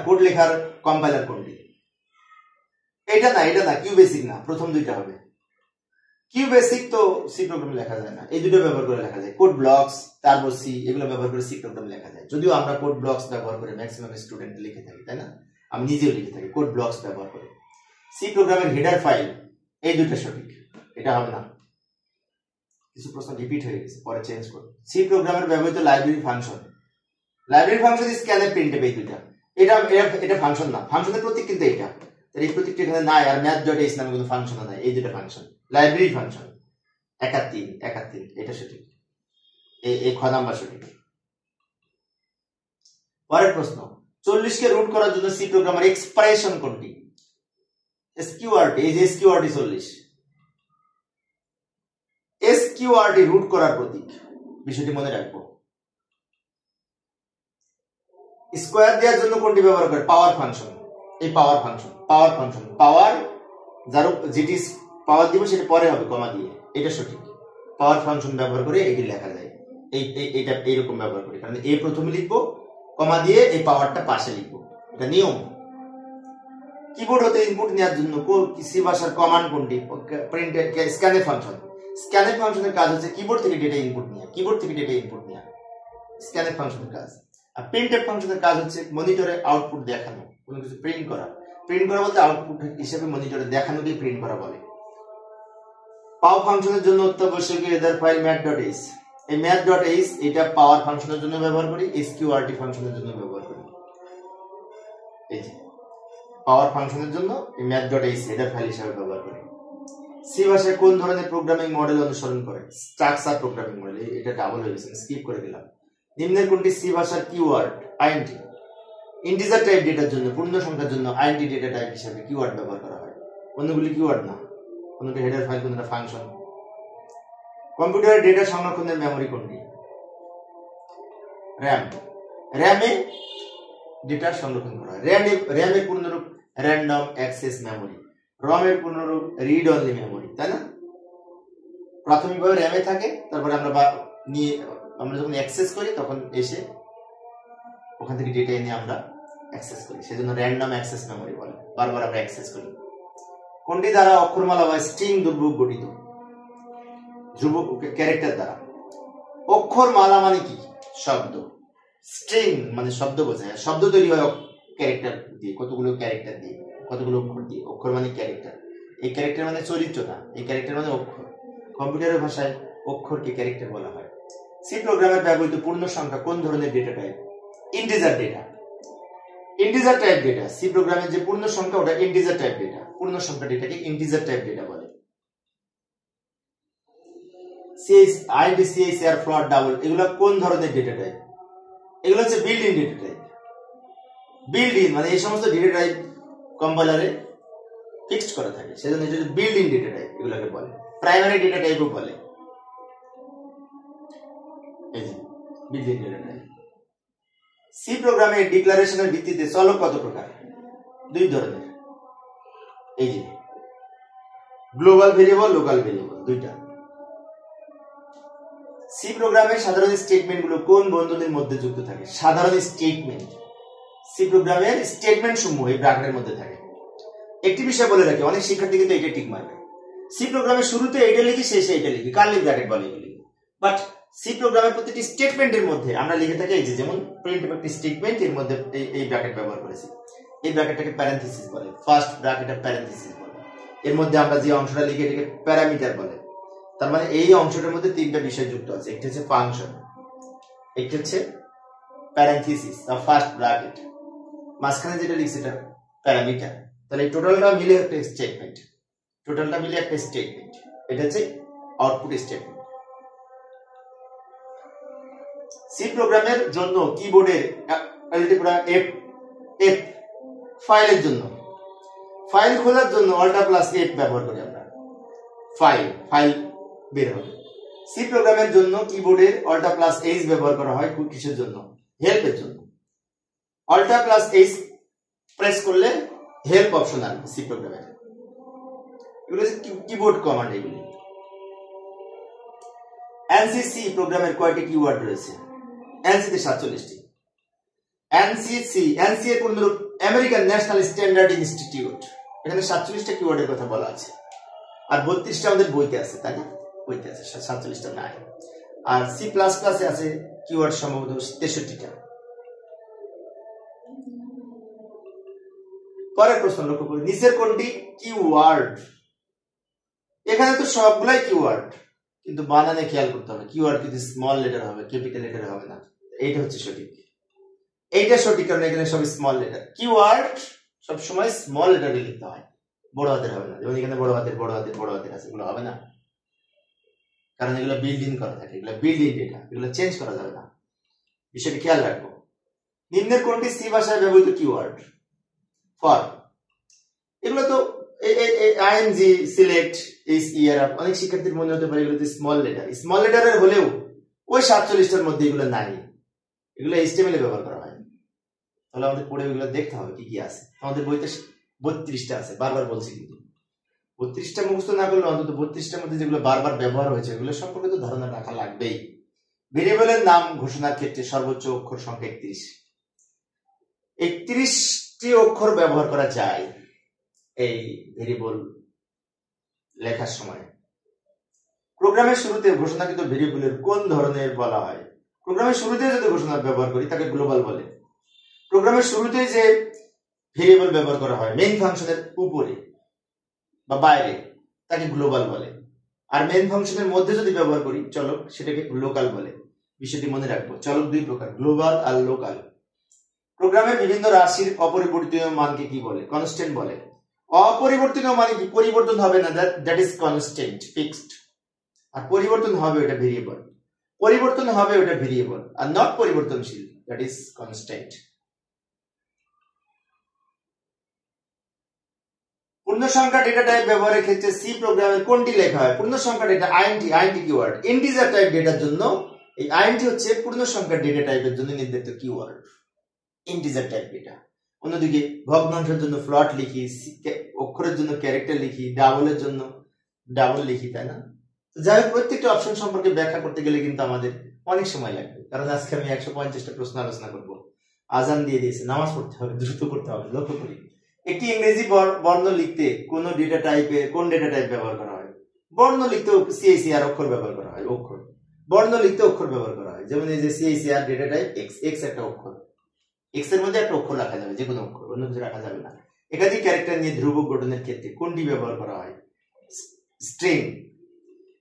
Speaker 1: কোড লেখার কম্পাইলার কোনটি? এটা না, এটা না, কিউবেসিক না, প্রথম দুইটা হবে। কিউবেসিক তো সি প্রোগ্রাম লেখা যায় না, এই দুটো ব্যবহার করে লেখা যায়। কোড ব্লকস, টার্বো সি, এগুলো ব্যবহার করে সি প্রোগ্রাম লেখা যায়, যদিও আমরা কোড ব্লকস ব্যবহার করে ম্যাক্সিমাম স্টুডেন্ট লিখে থাকি, তাই না? আমি নিজেও লিখে থাকি কোড ব্লকস ব্যবহার করে। সি প্রোগ্রামের হেডার ফাইল, এই দুটো সঠিক, এটা হবে না। কিছু প্রশ্ন রিপিট হয়ে গেছে, পরে চেঞ্জ করব। সি প্রোগ্রামের ব্যবহৃত library function. Library function scanf, printf, এই দুইটা। এটা ফাংশন না, ফাংশনের প্রতীক কিন্তু এটা, এই প্রতীকটা এখানে নাই। আর math.h নামে কোনো ফাংশন নাই, এই দুটো ফাংশন লাইব্রেরি ফাংশন। 1 আর 3, 1 আর 3, এটা সঠিক, এই খ নাম্বার সঠিক। পরের প্রশ্ন, 40 কে রুট করার জন্য সি প্রোগ্রামের এক্সপ্রেশন কোনটি? sqrt। এই যে sqrt 40, sqrt রুট করার প্রতীক, বিষয়টি মনে রাখবো। স্কোয়ার দেওয়ার জন্য কোনটি ব্যবহার করে? পাওয়ার ফাংশন। এই পাওয়ার ফাংশন, পাওয়ার যার যেটি পাওয়ার দিব সেটা পরে হবে কমা দিয়ে, এটা সঠিক। পাওয়ার ফাংশন ব্যবহার করে এটি লেখা যায়, এইটা এইরকম ব্যবহার করি, কারণ এ প্রথমে লিখবো, কমা দিয়ে এই পাওয়ারটা পাশে লিখবো, এটা নিয়ম। কিবোর্ড হতে ইনপুট নেওয়ার জন্য সি ভাষার কমান্ড কোনটি? Scanf function. স্ক্যানএফ ফাংশনের কাজ হচ্ছে কিবোর্ড থেকে ডেটা ইনপুট নেওয়া, স্ক্যানএফ ফাংশনের কাজ। আর প্রিন্টএফ ফাংশনের কাজ হচ্ছে মনিটরে আউটপুট দেখানো, কোনো কিছু প্রিন্ট করা বলতে আউটপুট হিসেবে মনিটরে দেখানোকেই প্রিন্ট করা বলে। পাও ফাংশনের জন্য অত্যাবশ্যকীয় হেডার ফাইল math.h। এই math.h এটা পাওয়ার ফাংশনের জন্য ব্যবহার করি, sqrt ফাংশনের জন্য ব্যবহার করি। এই যে পাওয়ার ফাংশনের জন্য এই math.h হেডার ফাইল হিসেবে ব্যবহার করি। সি ভাষায় কোন ধরনের প্রোগ্রামিং মডেল অনুসরণ করে? Structure programming model. এটা ডাবল হয়ে গেছে, স্কিপ করে দিলাম। নিম্নের কোনটি সি ভাষার কিওয়ার্ড? আইএনটি। ইন্টিজার টাইপ ডেটার জন্য, পূর্ণ সংখ্যার জন্য আইএনটি ডেটা টাইপ হিসেবে কিওয়ার্ড ব্যবহার করা হয়। অন্যগুলি কিওয়ার্ড না, কোনটা হেডার ফাইল, কোনটা ফাংশন। কম্পিউটারের ডেটা সংরক্ষণের মেমরি কোনটি? র্যাম। র্যামে ডেটা সংরক্ষণ করা হয়। র্যামের পূর্ণরূপ র্যান্ডম অ্যাক্সেস মেমরি, রমের পূর্ণরূপ রিড অনলি মেমরি, তাই না? প্রাথমিকভাবে র্যামে থাকে, তারপরে আমরা যখন অ্যাক্সেস করি তখন এসে ওখান থেকে ডেটা এনে আমরা অ্যাক্সেস করি, সেজন্য র্যান্ডম অ্যাক্সেস মেমরি বলে। বারবার আমরা অ্যাক্সেস করি। কোনটি দ্বারা অক্ষরমালা বা স্ট্রিং ধ্রুবক গঠিত? ধ্রুবক ক্যারেক্টার দ্বারা। অক্ষরমালা মানে কি? শব্দ। স্ট্রিং মানে শব্দ বোঝায়। শব্দ তৈরি হয় ক্যারেক্টার দিয়ে, কতগুলো ক্যারেক্টার দিয়ে, কতগুলো অক্ষর দিয়ে। অক্ষর মানে ক্যারেক্টার। এই ক্যারেক্টার মানে চরিত্র না, এই ক্যারেক্টার মানে অক্ষর। কম্পিউটারের ভাষায় অক্ষরকে ক্যারেক্টার বলা হয়। সি প্রোগ্রামের ব্যবহৃত পূর্ণ সংখ্যা কোন ধরনের data type? Integer data. Integer type data. C প্রোগ্রামের যে পূর্ণ সংখ্যা ওটা ইন্টিজার টাইপ ডেটা। পূর্ণ সংখ্যা ডেটাকে ইন্টিজার টাইপ ডেটা বলে। IDCHR, ফ্লোট, ডাবল এগুলো কোন ধরনের ডেটা টাইপ? এগুলো হচ্ছে build in data type. Build in মানে এই সমস্ত ডেটা টাইপ কম্পাইলারে ফিক্সড করা থাকে, সেজন্য এটা বিল্ড ইন ডেটা টাইপ এগুলোকে বলে। প্রাইমারি ডেটা টাইপও বলে। এই যে build in data type. C প্রোগ্রামের ডিক্লারেশনের ভিত্তিতে চলক কত প্রকার? দুই ধরনের। এই যে গ্লোবাল ভেরিয়েবল, লোকাল ভেরিয়েবল, দুইটা। সি প্রোগ্রামের সাধারণ স্টেটমেন্ট গুলো কোন বন্ধনীর মধ্যে যুক্ত থাকে? সাধারণ স্টেটমেন্ট। সি প্রোগ্রামের স্টেটমেন্ট সমূহ এই ব্র্যাকেটের মধ্যে থাকে। একটি বিষয় বলে রাখি, অনেক শিক্ষার্থী কিন্তু এটা টিক মারবে। সি প্রোগ্রামের শুরুতে এটা লিখি, শেষে এটা লিখি, কার্লি ব্র্যাকেট বলে এগুলি। বাট সি প্রোগ্রামের প্রতিটি স্টেটমেন্টের মধ্যে আমরা লিখে থাকি এই যে, যেমন প্রিন্টএফ একটি স্টেটমেন্ট, এর মধ্যে এই ব্র্যাকেট ব্যবহার করেছি। এই ব্র্যাকেটটাকে প্যারেনথেসিস বলে, ফার্স্ট ব্র্যাকেটে প্যারেনথেসিস বলে। এর মধ্যে আমরা যে অংশটা লিখি এটাকে প্যারামিটার বলে। তার মানে এই অংশটার মধ্যে তিনটা বিষয় যুক্ত আছে। একটি হচ্ছে ফাংশন, একটি হচ্ছে প্যারেনথেসিস বা ফার্স্ট ব্র্যাকেট, মাঝখানে যেটা লিখছি এটা প্যারামিটার। তাহলে এই টোটালটা মিলে একটা স্টেটমেন্ট, টোটালটা মিলে একটা স্টেটমেন্ট। এটা হচ্ছে আউটপুট স্টেটমেন্ট। সি প্রোগ্রামের জন্য কিবোর্ডের F ফাইলের জন্য, ফাইল খোলার জন্য Alt+F ব্যবহার করি আমরা। ফাইল বের হবে। সি প্রোগ্রামের জন্য কিবোর্ডের Alt+H ব্যবহার করা হয় কিসের জন্য? হেল্পের জন্য। Alt+H প্রেস করলে হেল্প অপশন আসবে সি প্রোগ্রামের। এগুলো হচ্ছে কিবোর্ড কমান্ড। এগুলি ANSI সি প্রোগ্রামের কয়টি কিওয়ার্ড রয়েছে? ANSI তে 47টি। ANSI এর পূর্ণরূপ আমেরিকান ন্যাশনাল স্ট্যান্ডার্ড ইনস্টিটিউট। এখানে 47টা কিওয়ার্ডের কথা বলা আছে, আর 32টা আমাদের বইতে আছে, তাই না? বইতে আছে, 47টা নাই। আর সি প্লাস প্লাসে আছে কিওয়ার্ড সম্ভবত 63টা। পরের প্রশ্ন লক্ষ্য করি, নিচের কোনটি কিওয়ার্ড? এখানে তো সবগুলাই কিওয়ার্ড, কিন্তু বানানে খেয়াল করতে হবে। কিওয়ার্ড কিন্তু স্মল লেটার হবে, ক্যাপিটাল লেটার হবে না। এইটা হচ্ছে সঠিক, এইটা সঠিক, কারণ এখানে সব স্মল লেটার। কিওয়ার্ড সব সময় স্মল লেটারে লিখতে হয়, বড় হাতের হবে না। যেমন এখানে বড় হাতের আছে, এগুলো হবে না, কারণ এগুলো বিল্ড ইন করা থাকে। এগুলো বিল্ড ইন ডেটা, এগুলো চেঞ্জ করা যাবে না, বিষয়টি খেয়াল রাখবো। নিম্নের কোনটি সি ভাষায় ব্যবহৃত কিওয়ার্ড? ফর। এগুলো তো ING, সিলেক্ট, অনেক শিক্ষার্থীর মনে হতে পারে এগুলো স্মল লেটার। স্মল লেটারের হলেও ওই 47টার মধ্যে এগুলো নাই, এগুলো HTML এ ব্যবহার করা হয়। তাহলে আমাদের পড়ে এগুলো দেখতে হবে কি কি আছে। আমাদের বইতে 32টা আছে, বারবার বলছি, কিন্তু 32টা মুখস্থ না করলে অন্তত 32টার মধ্যে যেগুলো বারবার ব্যবহার হয়েছে এগুলো সম্পর্কে তো ধারণা রাখা লাগবেই। ভেরিয়েবলের নাম ঘোষণার ক্ষেত্রে সর্বোচ্চ অক্ষর সংখ্যা 31। 31টি অক্ষর ব্যবহার করা যায় এই ভেরিয়েবল লেখার সময়। প্রোগ্রামের শুরুতে ঘোষণাকৃত ভেরিয়েবলের কোন ধরনের বলা হয়? প্রোগ্রামের শুরুতে যদি ঘোষণা ব্যবহার করি তাকে গ্লোবাল বলে। প্রোগ্রামের শুরুতে যে ভেরিয়েবল ব্যবহার করা হয় মেইন ফাংশনের উপরে বা বাইরে তাকে গ্লোবাল বলে। আর মেইন ফাংশনের মধ্যে যদি ব্যবহার করি চলক সেটাকে লোকাল বলে। বিষয়টি মনে রাখবো, চলক দুই প্রকার, গ্লোবাল আর লোকাল। প্রোগ্রামের বিভিন্ন রাশির অপরিবর্তিত মানকে কি বলে? কনস্ট্যান্ট বলে। অপরিবর্তিত মানে কি? পরিবর্তন হবে না, দ্যাট ইজ কনস্ট্যান্ট, ফিক্সড। আর পরিবর্তন হবে ওটা ভেরিয়েবল, পরিবর্তন হবে ওটা ভেরিয়েবল, আর নট পরিবর্তনশীল, দ্যাট ইজ কনস্ট্যান্ট। পূর্ণ সংখ্যা ডেটা টাইপ ব্যবহারের ক্ষেত্রে সি প্রোগ্রামে কোনটি লেখা হয়? পূর্ণ সংখ্যা data int keyword. Integer type ডেটার জন্য এই আইএনটি হচ্ছে পূর্ণ সংখ্যা ডেটা টাইপের জন্য নির্ধারিত কিওয়ার্ড, ইন্টিজার টাইপ ডেটা। অন্যদিকে ভগ্নাংশের জন্য ফ্লট লিখি, অক্ষরের জন্য ক্যারেক্টার লিখি, ডাবলের জন্য ডাবল লিখি, তাই না? যাই হোক, প্রত্যেকটা অপশন সম্পর্কে ব্যাখ্যা করতে গেলে কিন্তু আমাদের অনেক সময় লাগবে, কারণ আজকে আমি 150টা প্রশ্ন আলোচনা করব। আজান দিয়ে দিয়েছে, নামাজ পড়তে হবে, দ্রুত করতে হবে। লক্ষ্য করি, একটি ইংরেজি বর্ণ লিখতে কোন ডেটা টাইপে কোন ডেটা টাইপ ব্যবহার করা হয়? বর্ণ লিখতে সিএসিআর অক্ষর ব্যবহার করা হয়, অক্ষর। বর্ণ লিখতে অক্ষর ব্যবহার করা হয়, যেমন এই যে সিএসিআর ডেটা টাইপ এক্স, এক্স একটা অক্ষর, এক্স এর মধ্যে একটা অক্ষর রাখা যাবে, যে কোনো অক্ষর, অন্য কিছু রাখা যাবে না। একাধিক ক্যারেক্টার নিয়ে ধ্রুবক গঠনের ক্ষেত্রে কোনটি ব্যবহার করা হয়? স্ট্রিং।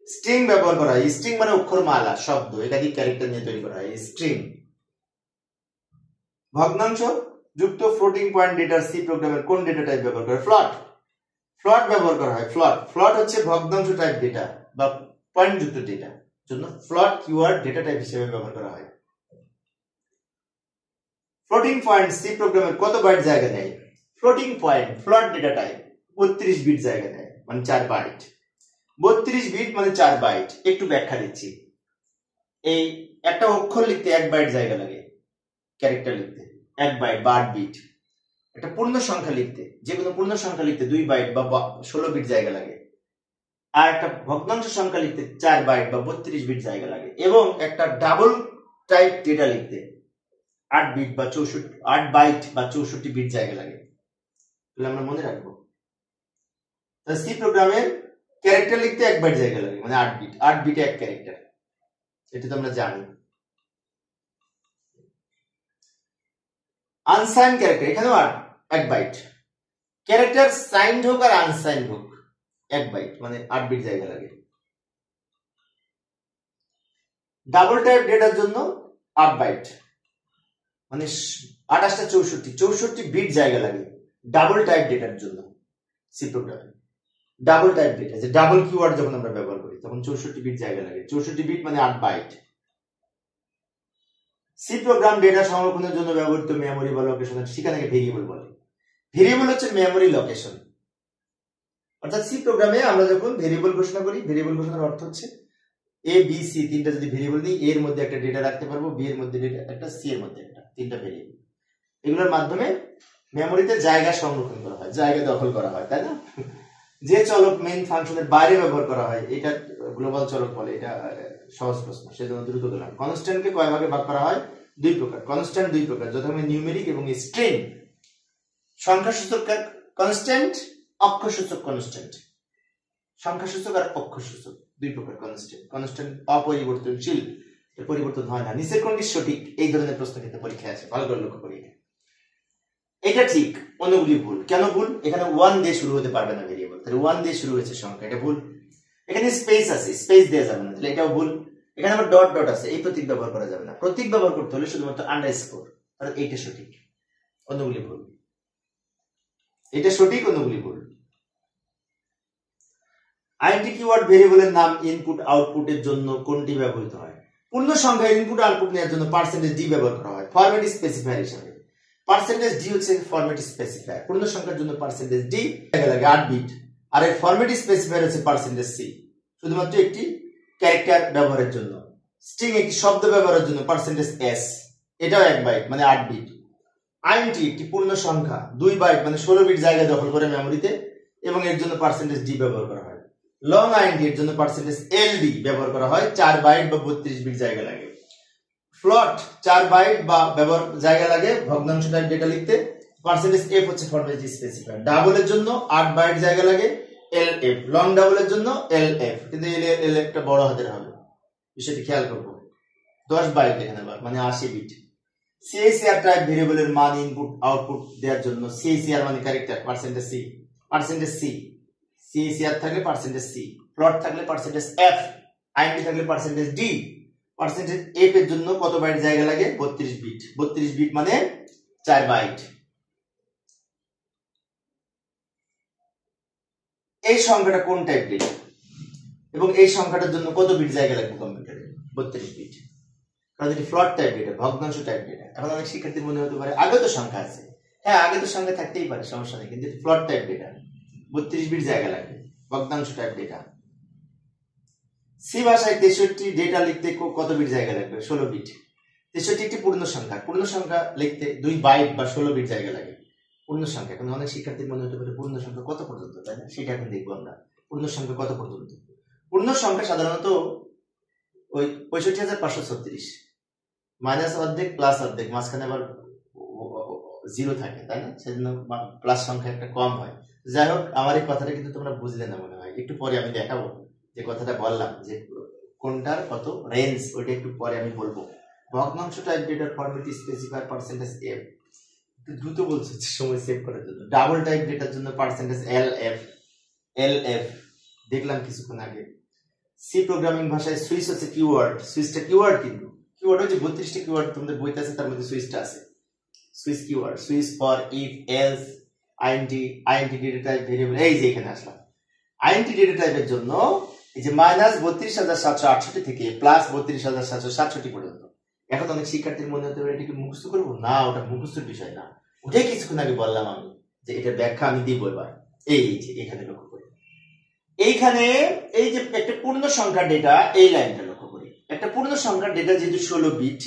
Speaker 1: স্ট্রিং ব্যবহার করা হয়। স্ট্রিং মানে অক্ষরমালা, শব্দ, একাধিক ক্যারেক্টার নিয়ে তৈরি করা হয়, স্ট্রিং। ভগ্নাংশ যুক্ত ফ্লোটিং পয়েন্ট ডেটার সি প্রোগ্রামের কোন ডেটা টাইপ ব্যবহার করে? ফ্লট। ফ্লট ব্যবহার করা হয়। ফ্লট, ফ্লট হচ্ছে ভগ্নাংশ টাইপ ডেটা বা পয়েন্ট যুক্ত ডেটা জন্য ফ্লট কিওয়ার্ড ডেটা টাইপ হিসেবে ব্যবহার করা হয়। ফ্লোটিং পয়েন্ট সি প্রোগ্রামের কত বাইট জায়গা নেয়? ফ্লোটিং পয়েন্ট ফ্লট ডেটা টাইপ 32 বিট জায়গা নেয়, মানে 4 বাইট। 32 বিট মানে 4 বাইট। একটু ব্যাখ্যা দিচ্ছি। এই একটা অক্ষর লিখতে 1 বাইট জায়গা লাগে, ক্যারেক্টার লিখতে 1 বাইট বা 8 বিট। একটা পূর্ণ সংখ্যা লিখতে, যে কোনো পূর্ণ সংখ্যা লিখতে 2 বাইট বা 16 বিট জায়গা লাগে। আর একটা ভগ্নাংশ সংখ্যা লিখতে 4 বাইট বা 32 বিট জায়গা লাগে। এবং একটা ডাবল টাইপ ডেটা লিখতে 8 বিট বা 8 বাইট বা 64 বিট জায়গা লাগে। তাহলে আমরা মনে রাখবো, সি প্রোগ্রামের ক্যারেক্টার লিখতে 1 বাইট জায়গা লাগে, মানে 8 বিট। 8 বিটে এক ক্যারেক্টার, এটা তো আমরা জানি। আনসাইন ক্যারেক্টার, এখানেও 1 বাইট। ক্যারেক্টার সাইন্ড হোক আর আনসাইন্ড হোক 1 বাইট, মানে 8 বিট জায়গা লাগে। ডাবল টাইপ ডেটার জন্য 8 বাইট, মানে 28টা 64 বিট জায়গা লাগে ডাবল টাইপ ডেটার জন্য। সি প্রোগ্রামে ডাবল টাইপ ডেটা, যে ডাবল কিওয়ার্ড যখন আমরা ব্যবহার করি তখন 64 বিট জায়গা লাগে। 64 বিট মানে 8 বাইট। সি প্রোগ্রাম ডেটা সংরক্ষণের জন্য ব্যবহৃত মেমরি বা লোকেশন ঠিকানাকে ভেরিয়েবল বলে। ভেরিয়েবল হচ্ছে মেমরি লোকেশন। অর্থাৎ সি প্রোগ্রামে আমরা যখন ভেরিয়েবল ঘোষণা করি, ভেরিয়েবল ঘোষণার অর্থ হচ্ছে এ বি সি তিনটা যদি ভেরিয়েবল দিই, এর মধ্যে একটা ডেটা রাখতে পারবো, বি এর মধ্যে ডেটা একটা, সি এর মধ্যে একটা, তিনটা ভেরিয়েবল। এগুলোর মাধ্যমে মেমোরিতে জায়গা সংরক্ষণ করা হয়, জায়গা দখল করা হয়, তাই না? যে চলক মেইন ফাংশনের বাইরে ব্যবহার করা হয় এটা গ্লোবাল চলক বলে। এটা সহজ প্রশ্ন, সেজন্য দ্রুত গেলাম। কনস্ট্যান্টকে কয় ভাগে ভাগ করা হয়? 2 প্রকার। কনস্ট্যান্ট 2 প্রকার, যথাক্রমে নিউমেরিক এবং স্ট্রিং। সংখ্যাসূচক কনস্ট্যান্ট, অক্ষরসূচক কনস্ট্যান্ট। সংখ্যাসূচক আর অক্ষরসূচক 2 প্রকার কনস্ট্যান্ট। কনস্ট্যান্ট অপরিবর্তনশীল, এর পরিবর্তন হয় না। নিচের কোনটি সঠিক? এই ধরনের প্রশ্ন কিন্তু পরীক্ষায় আসে, ভালো করে লক্ষ্য করি। এটা ঠিক, অন্যগুলি ভুল। কেন ভুল? এখানে 1 দিয়ে শুরু হতে পারবে না ভেরিয়েবল, তাহলে 1 দিয়ে শুরু হয়েছে সংখ্যা, এটা ভুল। এখানে স্পেস আছে, স্পেস দেওয়া যাবে না, তাহলে এটাও ভুল। এখানে আবার ডট ডট আছে, এই প্রতীক ব্যবহার করা যাবে না। প্রতীক ব্যবহার করতে হলে শুধুমাত্র আন্ডারস্কোর, তাহলে এইটা সঠিক, অন্যগুলি ভুল। এটা সঠিক, অন্যগুলি ভুল। আইএনটি কিওয়ার্ড ভেরিয়েবলের নাম ইনপুট আউটপুটের জন্য কোনটি ব্যবহৃত হয়? পূর্ণ সংখ্যা ইনপুট আউটপুট নেওয়ার জন্য %d ব্যবহার করা হয় ফরম্যাট স্পেসিফায়ার হিসেবে। %d হচ্ছে ফরম্যাট স্পেসিফায়ার। পূর্ণ সংখ্যার জন্য %d লাগে 8 বিট, আর এর ফরম্যাট স্পেসিফায়ার হচ্ছে %c, শুধুমাত্র একটি ক্যারেক্টার ব্যবহারের জন্য। স্ট্রিং একটি শব্দ ব্যবহারের জন্য %s, এটাও 1 বাইট মানে 8 বিট। আইএনটি একটি পূর্ণ সংখ্যা 2 বাইট মানে 16 বিট জায়গা দখল করে মেমোরিতে, এবং এর জন্য %d ব্যবহার করা হয়। লং আইএনটি এর জন্য %ld ব্যবহার করা হয়, 4 বাইট বা 32 বিট জায়গা লাগে। ফ্লট 4 বাইট বা ব্যবহার জায়গা লাগে ভগ্নাংশ টাইপ ডেটা লিখতে। %f হচ্ছে ফরম্যাট স্পেসিফায়ার। ডাবলের জন্য 8 বাইট জায়গা লাগে, lf। লং ডাবলের জন্য lf, কিন্তু lf টা বড় হাতের হবে, বিষয়টি খেয়াল করব। 10 বাইট লিখে নেব, মানে 80 বিট। সিএসিআর টাইপ ভেরিয়েবলের মান ইনপুট আউটপুট দেওয়ার জন্য সিএসিআর মানে ক্যারেক্টার পার্সেন্টেজ সি, সিএসিআর থাকলে পার্সেন্টেজ সি, প্লট থাকলে পার্সেন্টেজ এফ, আইএনটি থাকলে পার্সেন্টেজ ডি। পার্সেন্টেজ এফ এর জন্য কত বাইট জায়গা লাগে? 32 বিট। 32 বিট মানে 4 বাইট। এই সংখ্যাটা কোন টাইপ ডেটা এবং এই সংখ্যাটার জন্য কত বিট জায়গা লাগবে কম্পিউটারে? 32 বিট। কারণ এটি ফ্লট টাইপ ডেটা, ভগ্নাংশ টাইপ ডেটা। এখন অনেক শিক্ষার্থীর মনে হতে পারে আগে তো সংখ্যা আছে। হ্যাঁ, আগে তো সংখ্যা থাকতেই পারে, সমস্যা নেই, কিন্তু ফ্লট টাইপ ডেটা, 32 বিট জায়গা লাগবে, ভগ্নাংশ টাইপ ডেটা। সি ভাষায় 63 ডেটা লিখতে কত বিট জায়গা লাগবে? 16 বিট। 63 একটি পূর্ণ সংখ্যা, পূর্ণ সংখ্যা লিখতে 2 বাইট বা 16 বিট জায়গা লাগে। পূর্ণ সংখ্যা, এখন অনেক শিক্ষার্থীর মনে হতে পারে পূর্ণ সংখ্যা কত পর্যন্ত, তাই না? সেটা এখন দেখবো আমরা, পূর্ণ সংখ্যা কত পর্যন্ত। পূর্ণ সংখ্যা সাধারণত ওই 65,536, মাইনাস অর্ধেক প্লাস অর্ধেক, মাঝখানে আবার জিরো থাকে, তাই না? সেজন্য প্লাস সংখ্যা একটা কম হয়। যাই হোক, আমার এই কথাটা কিন্তু তোমরা বুঝলে না মনে হয়, একটু পরে আমি দেখাবো যে কথাটা বললাম যে কোনটার কত রেঞ্জ, ওইটা একটু পরে আমি বলবো। ভগ্নাংশ টাইপ ডেটার ফরম্যাট স্পেসিফাই পার্সেন্টেজ এফ, একটু দ্রুত বলছি সময় সেভ করার জন্য। ডাবল টাইপ ডেটার জন্য পার্সেন্টেজ এল এফ দেখলাম কিছুক্ষণ আগে। সি প্রোগ্রামিং ভাষায় সুইচ হচ্ছে কিওয়ার্ড, সুইচটা কিওয়ার্ড, কিন্তু কিওয়ার্ড হচ্ছে 32টা কিওয়ার্ড তোমাদের বইতে আছে, তার মধ্যে সুইচটা আছে। Switch keyword, switch for, if, else, int data type variable. এই যে এখানে আসলাম, আইএনটি ডেটা টাইপের জন্য এই যে মাইনাস 32,768 থেকে প্লাস 32,767 পর্যন্ত। এখন অনেক শিক্ষার্থীর মনে হতে পারে এটাকে মুখস্থ করবো না, ওটা মুখস্থের বিষয় না, ওটাই কিছুক্ষণ আগে বললাম আমি যে এটা ব্যাখ্যা আমি দিব এবার। এই যে এখানে লক্ষ্য করি, এইখানে এই যে একটা পূর্ণ সংখ্যা ডেটা, এই লাইনটা লক্ষ্য করি। একটা পূর্ণ সংখ্যা ডেটা যেহেতু 16 বিট,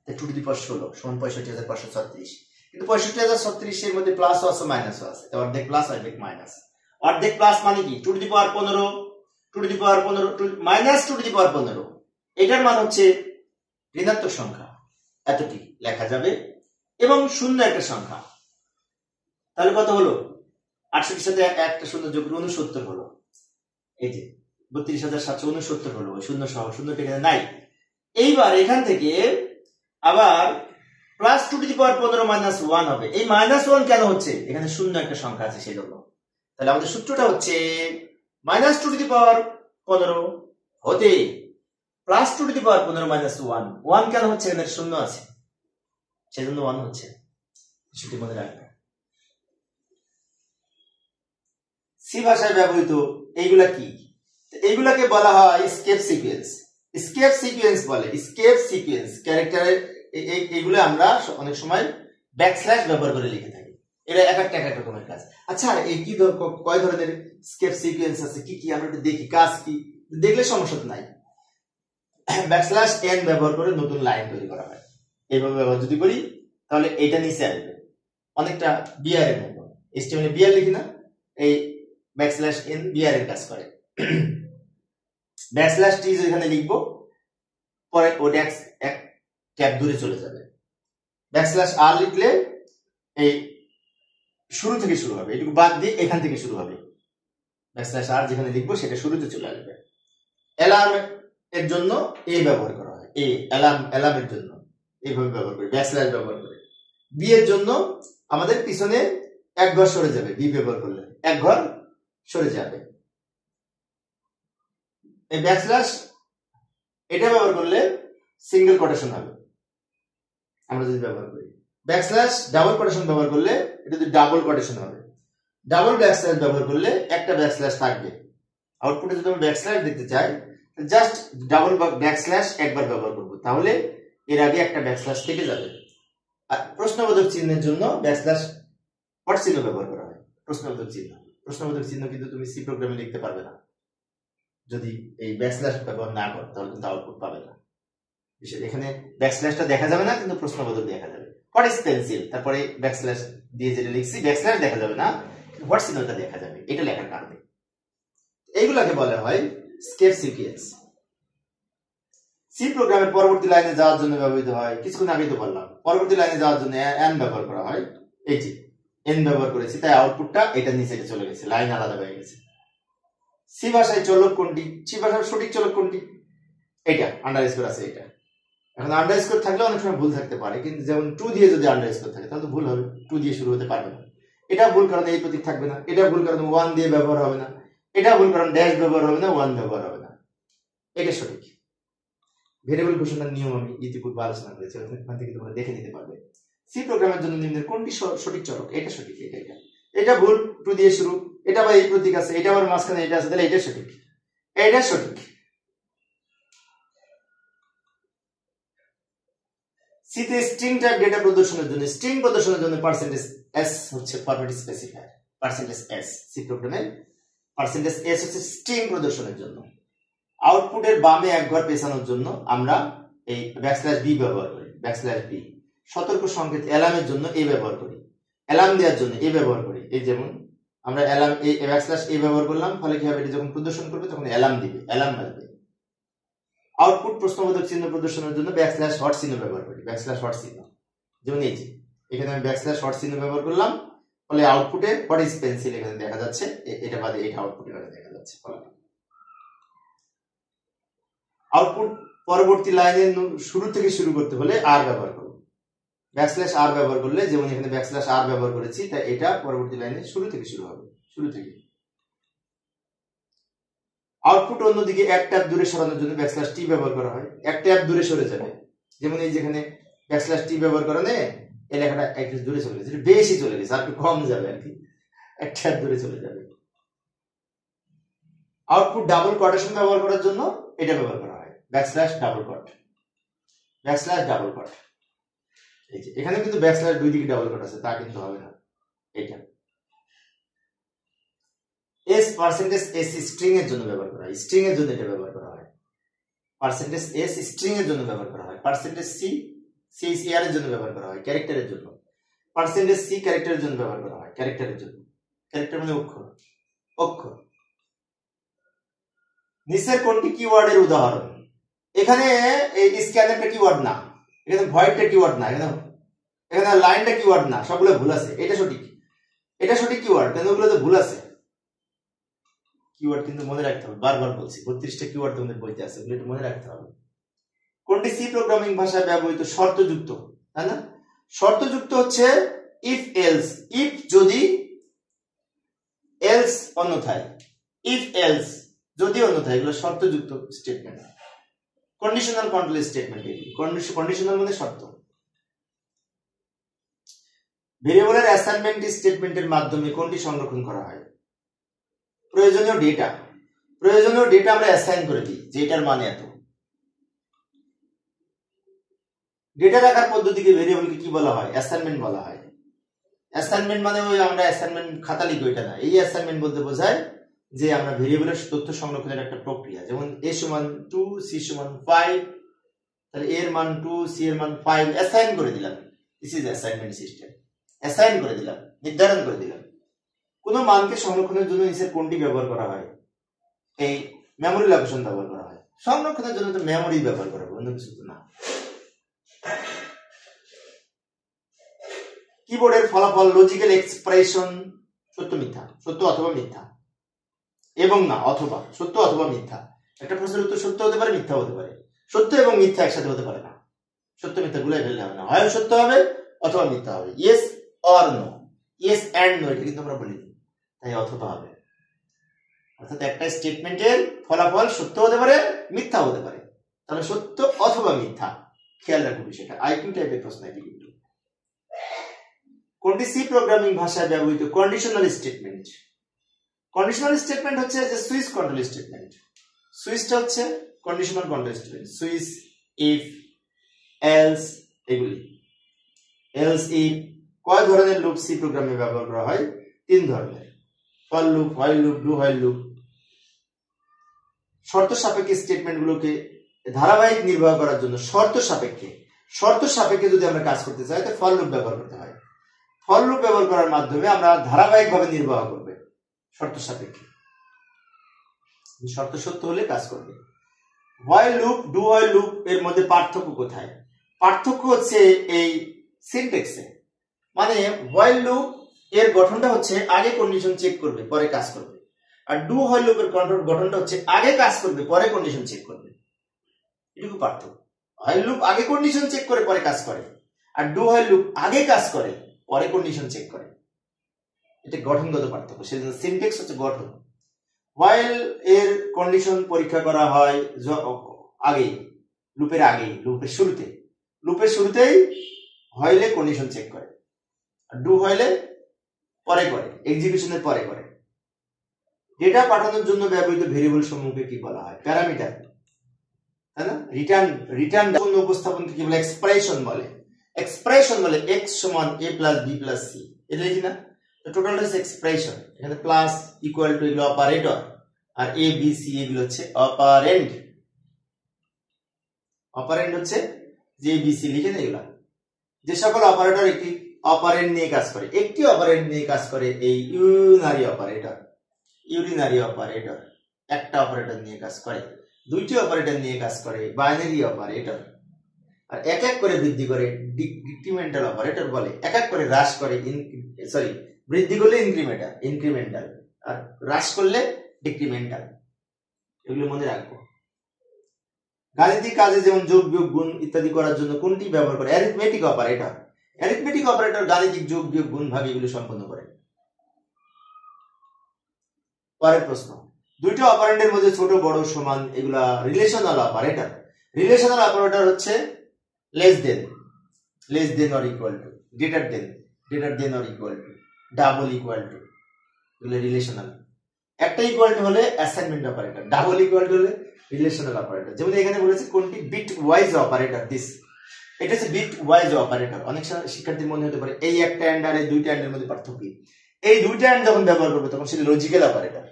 Speaker 1: 2 টু দি পাওয়ার 16 সমান 65,536, কিন্তু 65,036 এর মধ্যে প্লাসও আছে মাইনাসও আছে, অর্ধেক প্লাস অর্ধেক মাইনাস। অর্ধেক প্লাস মানে কি? 2 to the power 15, 2 to the power 15 minus 2 to the power 15, এটার মান হচ্ছে ঋণাত্মক সংখ্যা, এতটি লেখা যাবে, এবং শূন্য একটা সংখ্যা। তাহলে কত হলো? 68 সাথে একটা শূন্য যোগ 69 হলো। এই যে 32,769 হলো, শূন্য সহ, শূন্য এখানে নাই। এইবার এখান থেকে আবার plus 2 to the power 15 minus 1 হবে। এই মাইনাস 1 কেন হচ্ছে? এখানে শূন্য একটা সংখ্যা আছে সেই জন্য। তাহলে আমাদের সূত্রটা হচ্ছে মাইনাস 2 টু দি পাওয়ার 15 হতে plus 2 to the power 15 minus 1। 1 কেন হচ্ছে? এখানে শূন্য আছে, সেজন্য 1 হচ্ছে, সেটি মনে রাখবে। সি ভাষায় ব্যবহৃত এইগুলা কি? এইগুলাকে বলা হয় স্কেপ সিকোয়েন্স। স্কেপ সিকোয়েন্স বলে, স্কেপ সিকোয়েন্স ক্যারেক্টারের এইগুলো আমরা অনেক সময় ব্যাকস্ল্যাশ ব্যবহার করে লিখে থাকি। এটা এক একটা রকমের কাজ। আচ্ছা, এই কি কয় ধরনের স্কেপ সিকোয়েন্স আছে, কি কি আমরা একটু দেখি, কাজ কি, দেখলে সমস্যা তো নাই। ব্যাকস্ল্যাশ এন ব্যবহার করে নতুন লাইন তৈরি করা হয়। এইভাবে ব্যবহার যদি করি তাহলে এটা নিচে আসবে, অনেকটা বিআর এর মতো। এইচটিএমএল বিআর লিখি না, এই ব্যাকস্ল্যাশ এন বিআর এর কাজ করে। ব্যাকস্ল্যাশ টি এখানে লিখবো, পরে ওটা এক ট্যাব দূরে চলে যাবে। ব্যাকস্ল্যাশ আর লিখলে এই শুরু থেকে শুরু হবে, এটুকু বাদ দিয়ে এখান থেকে শুরু হবে। ব্যাকস্ল্যাশ আর যেখানে লিখবো সেটা শুরুতে চলে আসবে। অ্যালার্ম এর জন্য এ ব্যবহার করা হয়, এ অ্যালার্মের জন্য এইভাবে ব্যবহার করি, ব্যাকস্ল্যাশ ব্যবহার করে। বি এর জন্য আমাদের পিছনে এক ঘর সরে যাবে, বি ব্যবহার করলে এক ঘর সরে যাবে। এই ব্যাকস্ল্যাশ এটা ব্যবহার করলে সিঙ্গেল কোটেশন হবে আমরা যদি ব্যবহার করি। ব্যাকস্ল্যাশ ডাবল কোটেশন ব্যবহার করলে এটা যদি ডাবল কোটেশন হবে। ডাবল ব্যাকস্ল্যাশ ব্যবহার করলে একটা ব্যাকস্ল্যাশ থাকবে। আউটপুটে যদি আমি ব্যাকস্ল্যাশ দেখতে চাই, জাস্ট ডাবল ব্যাকস্ল্যাশ একবার ব্যবহার করব, তাহলে এর আগে একটা ব্যাকস্ল্যাশ থেকে যাবে। আর প্রশ্নবোধক চিহ্নের জন্য ব্যাকস্ল্যাশ হট চিহ্ন ব্যবহার করা হয়। প্রশ্নবোধক চিহ্ন কিন্তু তুমি সি প্রোগ্রামে লিখতে পারবে না যদি এই ব্যাকস্ল্যাশ ব্যবহার না করো, তাহলে কিন্তু আউটপুট পাবে না। এখানে ব্যাকস্ল্যাশটা দেখা যাবে না, কিন্তু প্রশ্নবোধক দেখা যাবে। হোয়াট ইজ পেন্সিল, তারপরে ব্যাকস্ল্যাশ দিয়ে যেটা লিখছি, ব্যাকস্ল্যাশ দেখা যাবে না, হোয়াট চিহ্নটা দেখা যাবে, এটা লেখার কারণে। এইগুলাকে বলা হয় স্কেপ সিকোয়েন্স। সি প্রোগ্রামের পরবর্তী লাইনে যাওয়ার জন্য ব্যবহৃত হয়, কিছুক্ষণ আগেই তো বললাম, পরবর্তী লাইনে যাওয়ার জন্য এন ব্যবহার করা হয়। এই যে এন ব্যবহার করেছি, তাই আউটপুটটা এটা নিচে চলে গেছে, লাইন আলাদা হয়ে গেছে। সি ভাষায় চলক কোনটি? সি ভাষার সঠিক চলক কোনটি? এটা আন্ডারস্কোর আছে এটা, এখন আন্ডারস্কোর থাকলে অনেক সময় ভুল থাকতে পারে, কিন্তু যেমন টু দিয়ে যদি আন্ডারস্কোর থাকে তাহলে তো ভুল হবে, টু দিয়ে শুরু হতে পারবে না। এটা ভুল কারণে এই প্রতীক থাকবে না, এটা ভুল কারণে ওয়ান দিয়ে ব্যবহার হবে না, এটা ভুল কারণে ড্যাশ ব্যবহার হবে না, ওয়ান ব্যবহার হবে না। এটা সঠিক। ভেরিয়েবল ঘোষণার নিয়ম আমি ইতিপূর্বে আলোচনা করেছি, ওখান থেকে তোমরা দেখে নিতে পারবে। সি প্রোগ্রামের জন্য নিম্নের কোনটি সঠিক চলক? এটা সঠিক, এটা এটা ভুল, টু দিয়ে শুরু, এটা বা এই প্রতীক আছে, এটা আবার মাঝখানে এটা আছে, তাহলে এটা সঠিক, এটা সঠিক। সিতে স্ট্রিং টাইপ ডেটা প্রদর্শনের জন্য, স্ট্রিং প্রদর্শনের জন্য পার্সেন্টেজ এস হচ্ছে format specifier. Percentage S C প্রোগ্রামের পার্সেন্টেজ এস হচ্ছে স্ট্রিং প্রদর্শনের জন্য। আউটপুটের বামে এক ঘর পেছানোর জন্য আমরা এই ব্যাকস্ল্যাশ বি ব্যবহার করি, ব্যাকস্ল্যাশ বি। সতর্ক সংকেত অ্যালার্মের জন্য এ ব্যবহার করি, অ্যালার্ম দেওয়ার জন্য এ ব্যবহার করি। এই যেমন আমরা অ্যালার্ম এই ব্যাকস্ল্যাশ এ ব্যবহার করলাম, ফলে কি হবে, এটা যখন প্রদর্শন করবে তখন অ্যালার্ম দিবে, অ্যালার্ম বাজবে। আউটপুট প্রশ্নবোধক চিহ্ন প্রদর্শনের জন্য ব্যাকস্ল্যাশ হট চিহ্ন ব্যবহার করি, ব্যাকস্ল্যাশ হট চিহ্ন। যেমন এই যে এখানে আমি ব্যাকস্ল্যাশ হট চিহ্ন ব্যবহার করলাম, ফলে আউটপুটে হোয়াট ইজ পেন্সিল এখানে দেখা যাচ্ছে, এটা বাদে এটা আউটপুটে দেখা যাচ্ছে। আউটপুট পরবর্তী লাইনের শুরু থেকে শুরু করতে হলে আর ব্যবহার করব, ব্যাকস্ল্যাশ আর ব্যবহার করলে, যেমন এখানে ব্যাকস্ল্যাশ আর ব্যবহার করেছি, তাই এটা পরবর্তী লাইনে শুরু থেকে শুরু হবে, শুরু থেকে। আউটপুট অন্যদিকে এক ট্যাব দূরে সরানোর জন্য ব্যাকস্ল্যাশ টি ব্যবহার করা হয়, এক ট্যাব দূরে সরে যাবে। যেমন এই যেখানে ব্যাকস্ল্যাশ টি ব্যবহার করানে এই লেখাটা একটু দূরে চলে গেছে, বেশি চলে গেছে, আর একটু কম যাবে আর কি, এক ট্যাব দূরে চলে যাবে। আউটপুট ডাবল কোটেশন ব্যবহার করার জন্য এটা ব্যবহার করা হয়, backslash double quote, backslash double quote. এই যে এখানে কিন্তু ব্যাকস্ল্যাশ দুই দিকে ডাবল কোট আছে, তা কিন্তু হবে না। এটা এস পার্সেন্টেজ এস স্ট্রিং এর জন্য ব্যবহার করা হয়, স্ট্রিং এর জন্য এটা ব্যবহার করা হয়। পার্সেন্টেজ এস স্ট্রিং এর জন্য ব্যবহার করা হয়। পার্সেন্টেজ সি সিআর এর জন্য ব্যবহার করা হয়, ক্যারেক্টারের জন্য। পার্সেন্টেজ সি ক্যারেক্টারের জন্য ব্যবহার করা হয়, ক্যারেক্টারের জন্য। ক্যারেক্টার মানে অক্ষর, অক্ষর। নিচের কোনটি কিওয়ার্ডের উদাহরণ? এখানে এই স্ক্যানারটা কিওয়ার্ড না, এখানে ভয়েডটা কিওয়ার্ড না, এখানে লাইনটা কিওয়ার্ড না, সবগুলো ভুল আছে। এটা সঠিক, এটা সঠিক কিওয়ার্ড, কিন্তু ওগুলোতে ভুল আছে। কিওয়ার্ড কিন্তু মনে রাখতে হবে, বারবার বলছি, 32টা কিওয়ার্ড তোমাদের বইতে আছে, ওগুলো একটু মনে রাখতে হবে। কোনটি সি প্রোগ্রামিং ভাষায় ব্যবহৃত শর্তযুক্ত? তাই না, শর্তযুক্ত হচ্ছে ইফ এলস, ইফ যদি, এলস অন্যথায়, ইফ এলস যদি অন্যথায়, এগুলো শর্তযুক্ত statement. Conditional control statement, conditional মানে শর্ত। ভেরিয়েবলের অ্যাসাইনমেন্ট স্টেটমেন্টের মাধ্যমে কোনটি সংরক্ষণ করা হয়? প্রয়োজনীয় ডেটা, প্রয়োজনীয় ডেটা আমরা অ্যাসাইন করে দিই, যে এটার মানে এত। ডেটা রাখার পদ্ধতিকে ভেরিয়েবলকে কি বলা হয়? অ্যাসাইনমেন্ট বলা হয়। অ্যাসাইনমেন্ট মানে ওই আমরা অ্যাসাইনমেন্ট খাতা লিখি ওইটা না, এই অ্যাসাইনমেন্ট বলতে বোঝায় যে আমরা ভেরিয়েবলের তথ্য সংরক্ষণের একটা প্রক্রিয়া। যেমন a সমান 2, c সমান 5, তাহলে a এর মান 2, c এর মান 5 অ্যাসাইন করে দিলাম। This is assignment system. Assign করে দিলাম, নির্ধারণ করে দিলাম। কোন মানকে সংরক্ষণের জন্য নিচের কোনটি ব্যবহার করা হয়? এই মেমোরি লোকেশন ব্যবহার করা হয়। সংরক্ষণের জন্য তো মেমোরি ব্যবহার করা হয়, অন্য কিছু তো না। কিবোর্ডের ফলাফল লজিক্যাল এক্সপ্রেশন সত্য মিথ্যা, সত্য অথবা মিথ্যা, এবং না অথবা, সত্য অথবা মিথ্যা। একটা প্রশ্নের উত্তর সত্য হতে পারে, মিথ্যা হতে পারে। সত্য এবং মিথ্যা একসাথে হতে পারে না, সত্য মিথ্যা গুলাই ফেললে হবে না, হয় সত্য হবে অথবা মিথ্যা হবে। Yes or no, yes and no, এটা কিন্তু আমরা বলিনি, তাই অথবা হবে। অর্থাৎ একটা স্টেটমেন্টের ফলাফল সত্য হতে পারে, মিথ্যা হতে পারে, তাহলে সত্য অথবা মিথ্যা, খেয়াল রাখবো বিষয়টা। আইকিউ টাইপের প্রশ্ন এটি কিন্তু। কোনটি সি প্রোগ্রামিং ভাষায় ব্যবহৃত কন্ডিশনাল স্টেটমেন্ট? কন্ডিশনাল স্টেটমেন্ট হচ্ছে যে সুইচ কন্ট্রোল স্টেটমেন্ট। সুইচটা হচ্ছে conditional control statement, switch, if, else, এগুলি। Else, if. কয় ধরনের লুপ সি প্রোগ্রামে ব্যবহার করা হয়? 3 ধরনের, for loop, while loop, do while loop. শর্ত সাপেক্ষে স্টেটমেন্টগুলোকে ধারাবাহিক নির্বাহ করার জন্য শর্ত সাপেক্ষে যদি আমরা কাজ করতে চাই তো ফর লুপ ব্যবহার করতে হয়। ফর লুপ ব্যবহার করার মাধ্যমে আমরা ধারাবাহিকভাবে নির্বাহ করবে শর্ত সাপেক্ষে, শর্ত সত্য হলে কাজ করবে। While loop, do while loop এর মধ্যে পার্থক্য কোথায়? পার্থক্য হচ্ছে এই সিনট্যাক্সে। মানে হোয়াইল লুপ এর গঠনটা হচ্ছে আগে কন্ডিশন চেক করবে পরে কাজ করবে, আর ডু হোয়াইল লুপের গঠনটা হচ্ছে আগে কাজ করবে পরে কন্ডিশন চেক করবে, এটুকু পার্থক্য। হয় লুপ আগে কন্ডিশন চেক করে পরে কাজ করে, আর ডু হয় লুপ আগে কাজ করে পরে কন্ডিশন চেক করে। এটা গঠনগত পার্থক্য, সেজন্য সিনট্যাক্স হচ্ছে গঠন। while এর কন্ডিশন পরীক্ষা করা হয় আগে, লুপের শুরুতেই while এ কন্ডিশন চেক করে, আর ডু while এ পরে করে, এক্সিকিউশনের পরে করে। ডেটা পাঠানোর জন্য ব্যবহৃত ভেরিয়েবল সমূহকে কি বলা হয়? প্যারামিটার, তাই না? রিটার্ন উপস্থাপনকে কি বলে? এক্সপ্রেশন বলে। x সমান a plus b plus c, এটা লিখি না? টোটালটা হচ্ছে এক্সপ্রেশন। এখানে প্লাস ইকুয়াল টু এগুলো operator, R A B C এগুলো হচ্ছে অপারেন্ড। অপারেন্ড হচ্ছে যে বি সি লিখে না, এগুলা যে সকল অপারেটর একটি অপারেন্ড নিয়ে কাজ করে, এই ইউনারি অপারেটর একটা অপারেটর নিয়ে কাজ করে, দুইটি অপারেটর নিয়ে কাজ করে বাইনারি অপারেটর, আর এক এক করে বৃদ্ধি করে ডিক্রিমেন্টাল অপারেটর বলে, এক এক করে হ্রাস করে বৃদ্ধি করলে ইনক্রিমেন্টাল, আর হ্রাস করলে ডিক্রিমেন্টাল। এগুলো মনে রাখবো। গাণিতিক কাজে যেমন যোগ বিয়োগ গুণ ইত্যাদি করার জন্য কোনটি ব্যবহার করে? অ্যারিথমেটিক অপারেটর গাণিতিক যোগ বিয়োগ গুণ ভাগ এগুলো সম্পন্ন করে। পরের প্রশ্ন, দুইটা অপারেন্ডের মধ্যে ছোট বড় সমান এগুলা রিলেশনাল অপারেটর হচ্ছে less than or equal to, greater than or equal to, double equal to, এগুলো রিলেশনাল। একটা ইকুয়াল টু হলে assignment operator, double equal to হলে রিলেশনাল অপারেটর। যেমন এখানে বলেছে কোনটি বিট ওয়াইজ অপারেটর, এটা হচ্ছে বিট ওয়াইজ অপারেটর। অনেক শিক্ষার্থীর মনে হতে পারে এই একটা এন্ড আর এই দুইটা এন্ডের মধ্যে পার্থক্য কি? এই দুইটা এন্ড যখন ব্যবহার করবো তখন সেটা লজিক্যাল অপারেটর,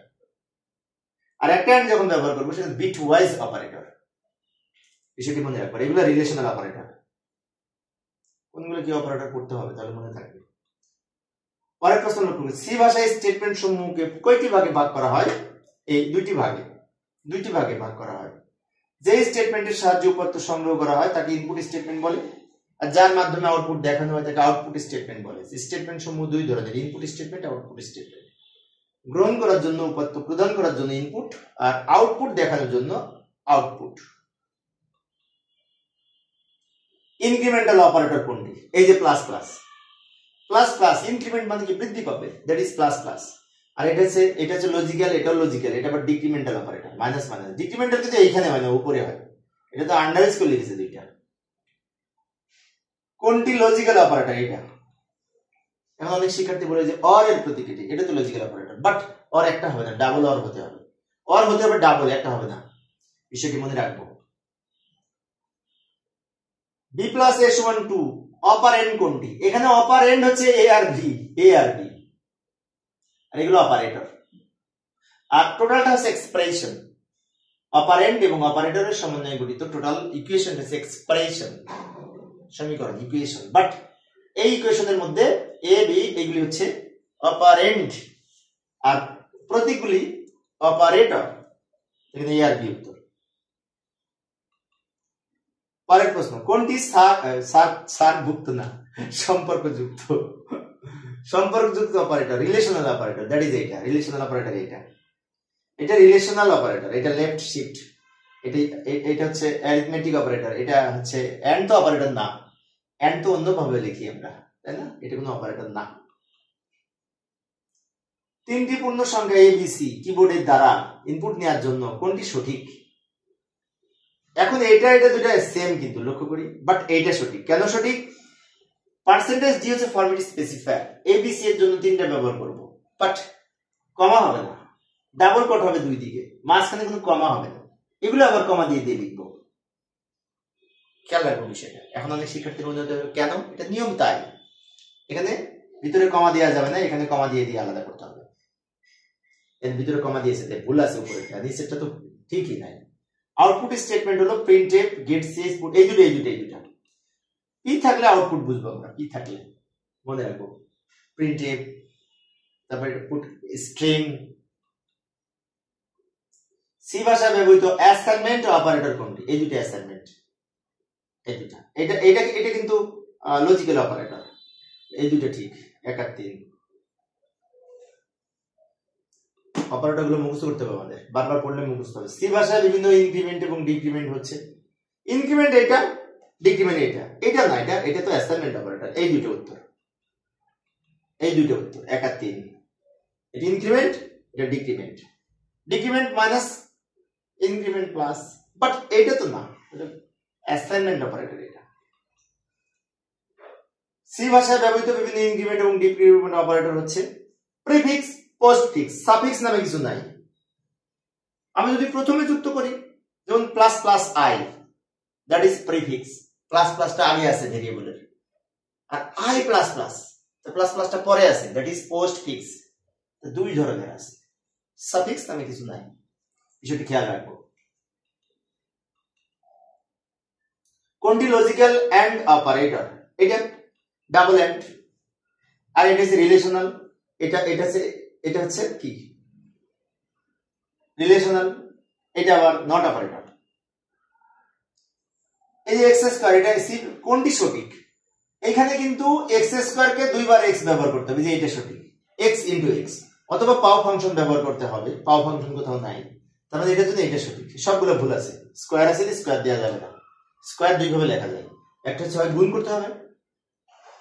Speaker 1: আর একটা এন্ড যখন ব্যবহার করবো সেটা বিট ওয়াইজ অপারেটর। বিষয়টি মনে রাখবে, এগুলো রিলেশনাল অপারেটর। কোনগুলো কি অপারেটর করতে হবে তাহলে মনে থাকবে। পরের প্রশ্ন লক্ষ্য করুন, সি ভাষায় স্টেটমেন্ট সমূহকে কয়টি ভাগে ভাগ করা হয়? এই দুইটি ভাগে ভাগ করা হয়। যে স্টেটমেন্টের সাহায্যে উপাত্ত সংগ্রহ করা হয় তাকে ইনপুট স্টেটমেন্ট বলে, আর যার মাধ্যমে আউটপুট দেখানো হয় তাকে আউটপুট স্টেটমেন্ট বলে। স্টেটমেন্ট সমূহ দুই ধরনের, ইনপুট স্টেটমেন্ট, আউটপুট স্টেটমেন্ট। গ্রহণ করার জন্য উপাত্ত প্রদান করার জন্য ইনপুট, আর আউটপুট দেখানোর জন্য আউটপুট। ইনক্রিমেন্টাল অপারেটর কোনটি? এই যে প্লাস ইনক্রিমেন্ট মানে কি? বৃদ্ধি পাবে, দ্যাট ইজ প্লাস। আর এটা হচ্ছে লজিক্যাল, এটাও লজিক্যাল, এটা আবার ডিক্রিমেন্টাল অপারেটর, মাইনাস। ডিক্রিমেন্টাল কিন্তু এইখানে হয় না, উপরে হয়। এটা তো আন্ডারলাইন করে লিখেছে দুইটা। কোনটি লজিক্যাল অপারেটর? এটা। এখন অনেক শিক্ষার্থী বলে যে অর এর প্রতীকটি, এটা তো লজিক্যাল অপারেটর, বাট অর একটা হবে না, ডাবল অর হতে হবে। অর হতে হবে ডাবল, একটা হবে না। বিষয়টি মনে রাখবো। বি প্লাস এ সমান 2, অপারেন্ড কোনটি? এখানে অপারেন্ড হচ্ছে এ আর বি, আর এগুলো অপারেটর। আর টোটালটা হচ্ছে এক্সপ্রেশন। অপারেন্ড এবং অপারেটরের সমন্বয়ে গঠিত টোটাল ইকুয়েশন হচ্ছে এক্সপ্রেশন, সমীকরণ, ইকুয়েশন। বাট এই ইকুয়েশনের মধ্যে এ বি এগুলি হচ্ছে অপারেন্ড, আর প্রতীকগুলি অপারেটর। এখানে এ আর বি উত্তর। পরের প্রশ্ন, কোনটি সম্পর্কযুক্ত operator? Relational operator, that is এইটা রিলেশনাল অপারেটর। এটা রিলেশনাল অপারেটর, এটা লেফট শিফট। এটা হচ্ছে অ্যারিথমেটিক অপারেটর, এটা হচ্ছে এন্ড তো অপারেটর না, এন্ড তো অন্যভাবে লিখি আমরা, তাই না? এটা কোনো অপারেটর না। তিনটি পূর্ণ সংখ্যা এবিসি কিবোর্ডের দ্বারা ইনপুট নেওয়ার জন্য কোনটি সঠিক? এখন এটা দুটো সেম কিন্তু লক্ষ্য করি, বাট এইটা সঠিক। কেন সঠিক? পার্সেন্টেজ ডি হচ্ছে ফরম্যাট স্পেসিফায়ার, এবিসি এর জন্য তিনটা ব্যবহার করব, বাট কমা হবে না, ডাবল কোট হবে দুই দিকে, মাঝখানে কোনো কমা হবে না। এগুলো আবার কমা দিয়ে লিখবো, খেয়াল রাখবো বিষয়টা। এখন অনেক শিক্ষার্থীর মধ্যে কেন? এটা নিয়ম তাই। এখানে ভিতরে কমা দেওয়া যাবে না, এখানে কমা দিয়ে আলাদা করতে হবে। এর ভিতরে কমা দিয়েছে তাই ভুল আছে, উপরে নিচেরটা তো ঠিকই নাই। আউটপুট স্টেটমেন্ট হলো প্রিন্টএফ, গেট সিএস পুট, এই দুটা। পি থাকলে আউটপুট বুঝবো আমরা, পি থাকলে মনে রাখবো, প্রিন্টএফ, তারপরে পুট স্ট্রিং। সি ভাষায় ব্যবহৃত অ্যাসাইনমেন্ট অপারেটর কোনটি? এই দুটো অ্যাসাইনমেন্ট, এটা কিন্তু লজিক্যাল অপারেটর, এই দুটো ঠিক, 1 আর 3। অপারেটর গুলো মুখস্থ করতে হবে আমাদের, বারবার পড়লে মুখস্থ হবে। সি ভাষায় বিভিন্ন ইনক্রিমেন্ট এবং ডিক্রিমেন্ট হচ্ছে। ইনক্রিমেন্ট এটা, ডিক্রিমেন্ট এটা, এটা না, এটা তো অ্যাসাইনমেন্ট অপারেটর। এই দুটো উত্তর, এই দুটো উত্তর 1 আর 3। এটা ইনক্রিমেন্ট, এটা decrement. Decrement minus increment plus, but এটা তো না, এটা অ্যাসাইনমেন্ট অপারেটর। এটা সি ভাষায় ব্যবহৃত বিভিন্ন ইনক্রিমেন্ট এবং ডিক্রিমেন্ট অপারেটর হচ্ছে প্রিফিক্স, পোস্টফিক্স, সাফিক্স নামে কিছু নাই। আমি যদি প্রথমে যুক্ত করি, যেমন plus plus i, that is prefix. Plus প্লাসটা আগে আছে ভেরিয়েবলের, আর আই প্লাস প্লাস, তো প্লাস প্লাসটা পরে আছে, দ্যাট ইজ পোস্টফিক্স। দুই ধরনের আছে, সাফিক্স নামে কিছু নাই, বিষয়টি খেয়াল রাখবো। কোনটি লজিক্যাল এন্ড অপারেটর? এটা ডাবল এন্ড, আর এটা হচ্ছে রিলেশনাল। এটা হচ্ছে কি রিলেশনাল, এটা আবার নট অপারেটর। এই যে এক্স স্কয়ার, এটা কোনটি সঠিক? এখানে কিন্তু এক্স স্কয়ার কে দুইবার এক্স ব্যবহার করতে হবে, যে এটা সঠিক, এক্স ইন্টু এক্স, অথবা পাও ফাংশন ব্যবহার করতে হবে। পাও ফাংশন কোথাও নাই, তার মানে এটার জন্য এটা সঠিক। সবগুলো ভুল আছে। স্কয়ার আছে, স্কয়ার দেওয়া যাবে না। স্কয়ার দুই ভাবে লেখা যায়, একটা হচ্ছে হয় গুণ করতে হবে,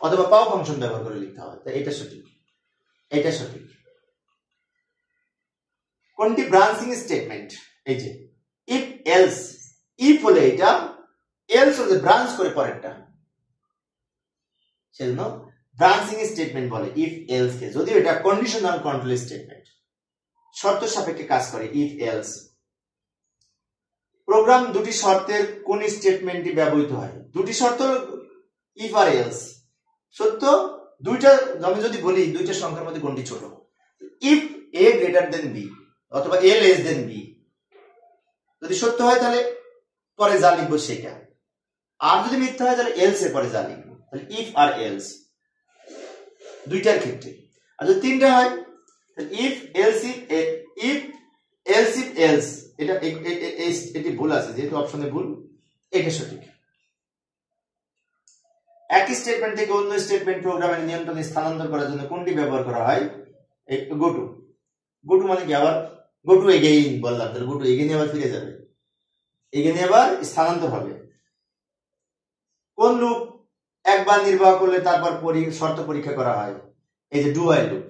Speaker 1: অথবা পাও ফাংশন ব্যবহার করে লিখতে হবে। তাই এটা সঠিক, এটা সঠিক। কোনটি ব্রাঞ্চিং স্টেটমেন্ট? এই যে ইফ এলস, ইফ হলে এটা, এলস হলে ব্রাঞ্চ করে পরেরটা, সেজন্য ব্রাঞ্চিং স্টেটমেন্ট বলে ইফ এলস কে। যদিও এটা কন্ডিশনাল কন্ট্রোল স্টেটমেন্ট, শর্ত সাপেক্ষে কাজ করে ইফ এলস। প্রোগ্রাম দুটি শর্তের কোন স্টেটমেন্টটি ব্যবহৃত হয়? দুটি শর্ত ইফ আর এলস। সত্য দুইটা, আমি যদি বলি দুইটা সংখ্যার মধ্যে কোনটি ছোট, if A greater than B অথবা এ লেস দেন বি, যদি সত্য হয় তাহলে পরে যা লিখবো সেটা, আর যদি মিথ্যা হয় তাহলে এলস এর পরে যা লিখবো। তাহলে ইফ আর এলস দুইটার ক্ষেত্রে। আর যদি তিনটা হয় if else, if else if else, এটা এটি ভুল আছে, যেহেতু অপশনে ভুল, এটা সঠিক। একই স্টেটমেন্ট থেকে অন্য স্টেটমেন্ট প্রোগ্রামের নিয়ন্ত্রণে স্থানান্তর করার জন্য কোনটি ব্যবহার করা হয়? Go to. গো টু মানে কি? আবার গো টু এগেইন বললাম, তাহলে গো টু এগেইন আবার ফিরে যাবে, এগেইন আবার স্থানান্তর হবে। কোন লুপ একবার নির্বাহ করলে তারপর শর্ত পরীক্ষা করা হয়? এই যে ডু হোয়াইল লুপ।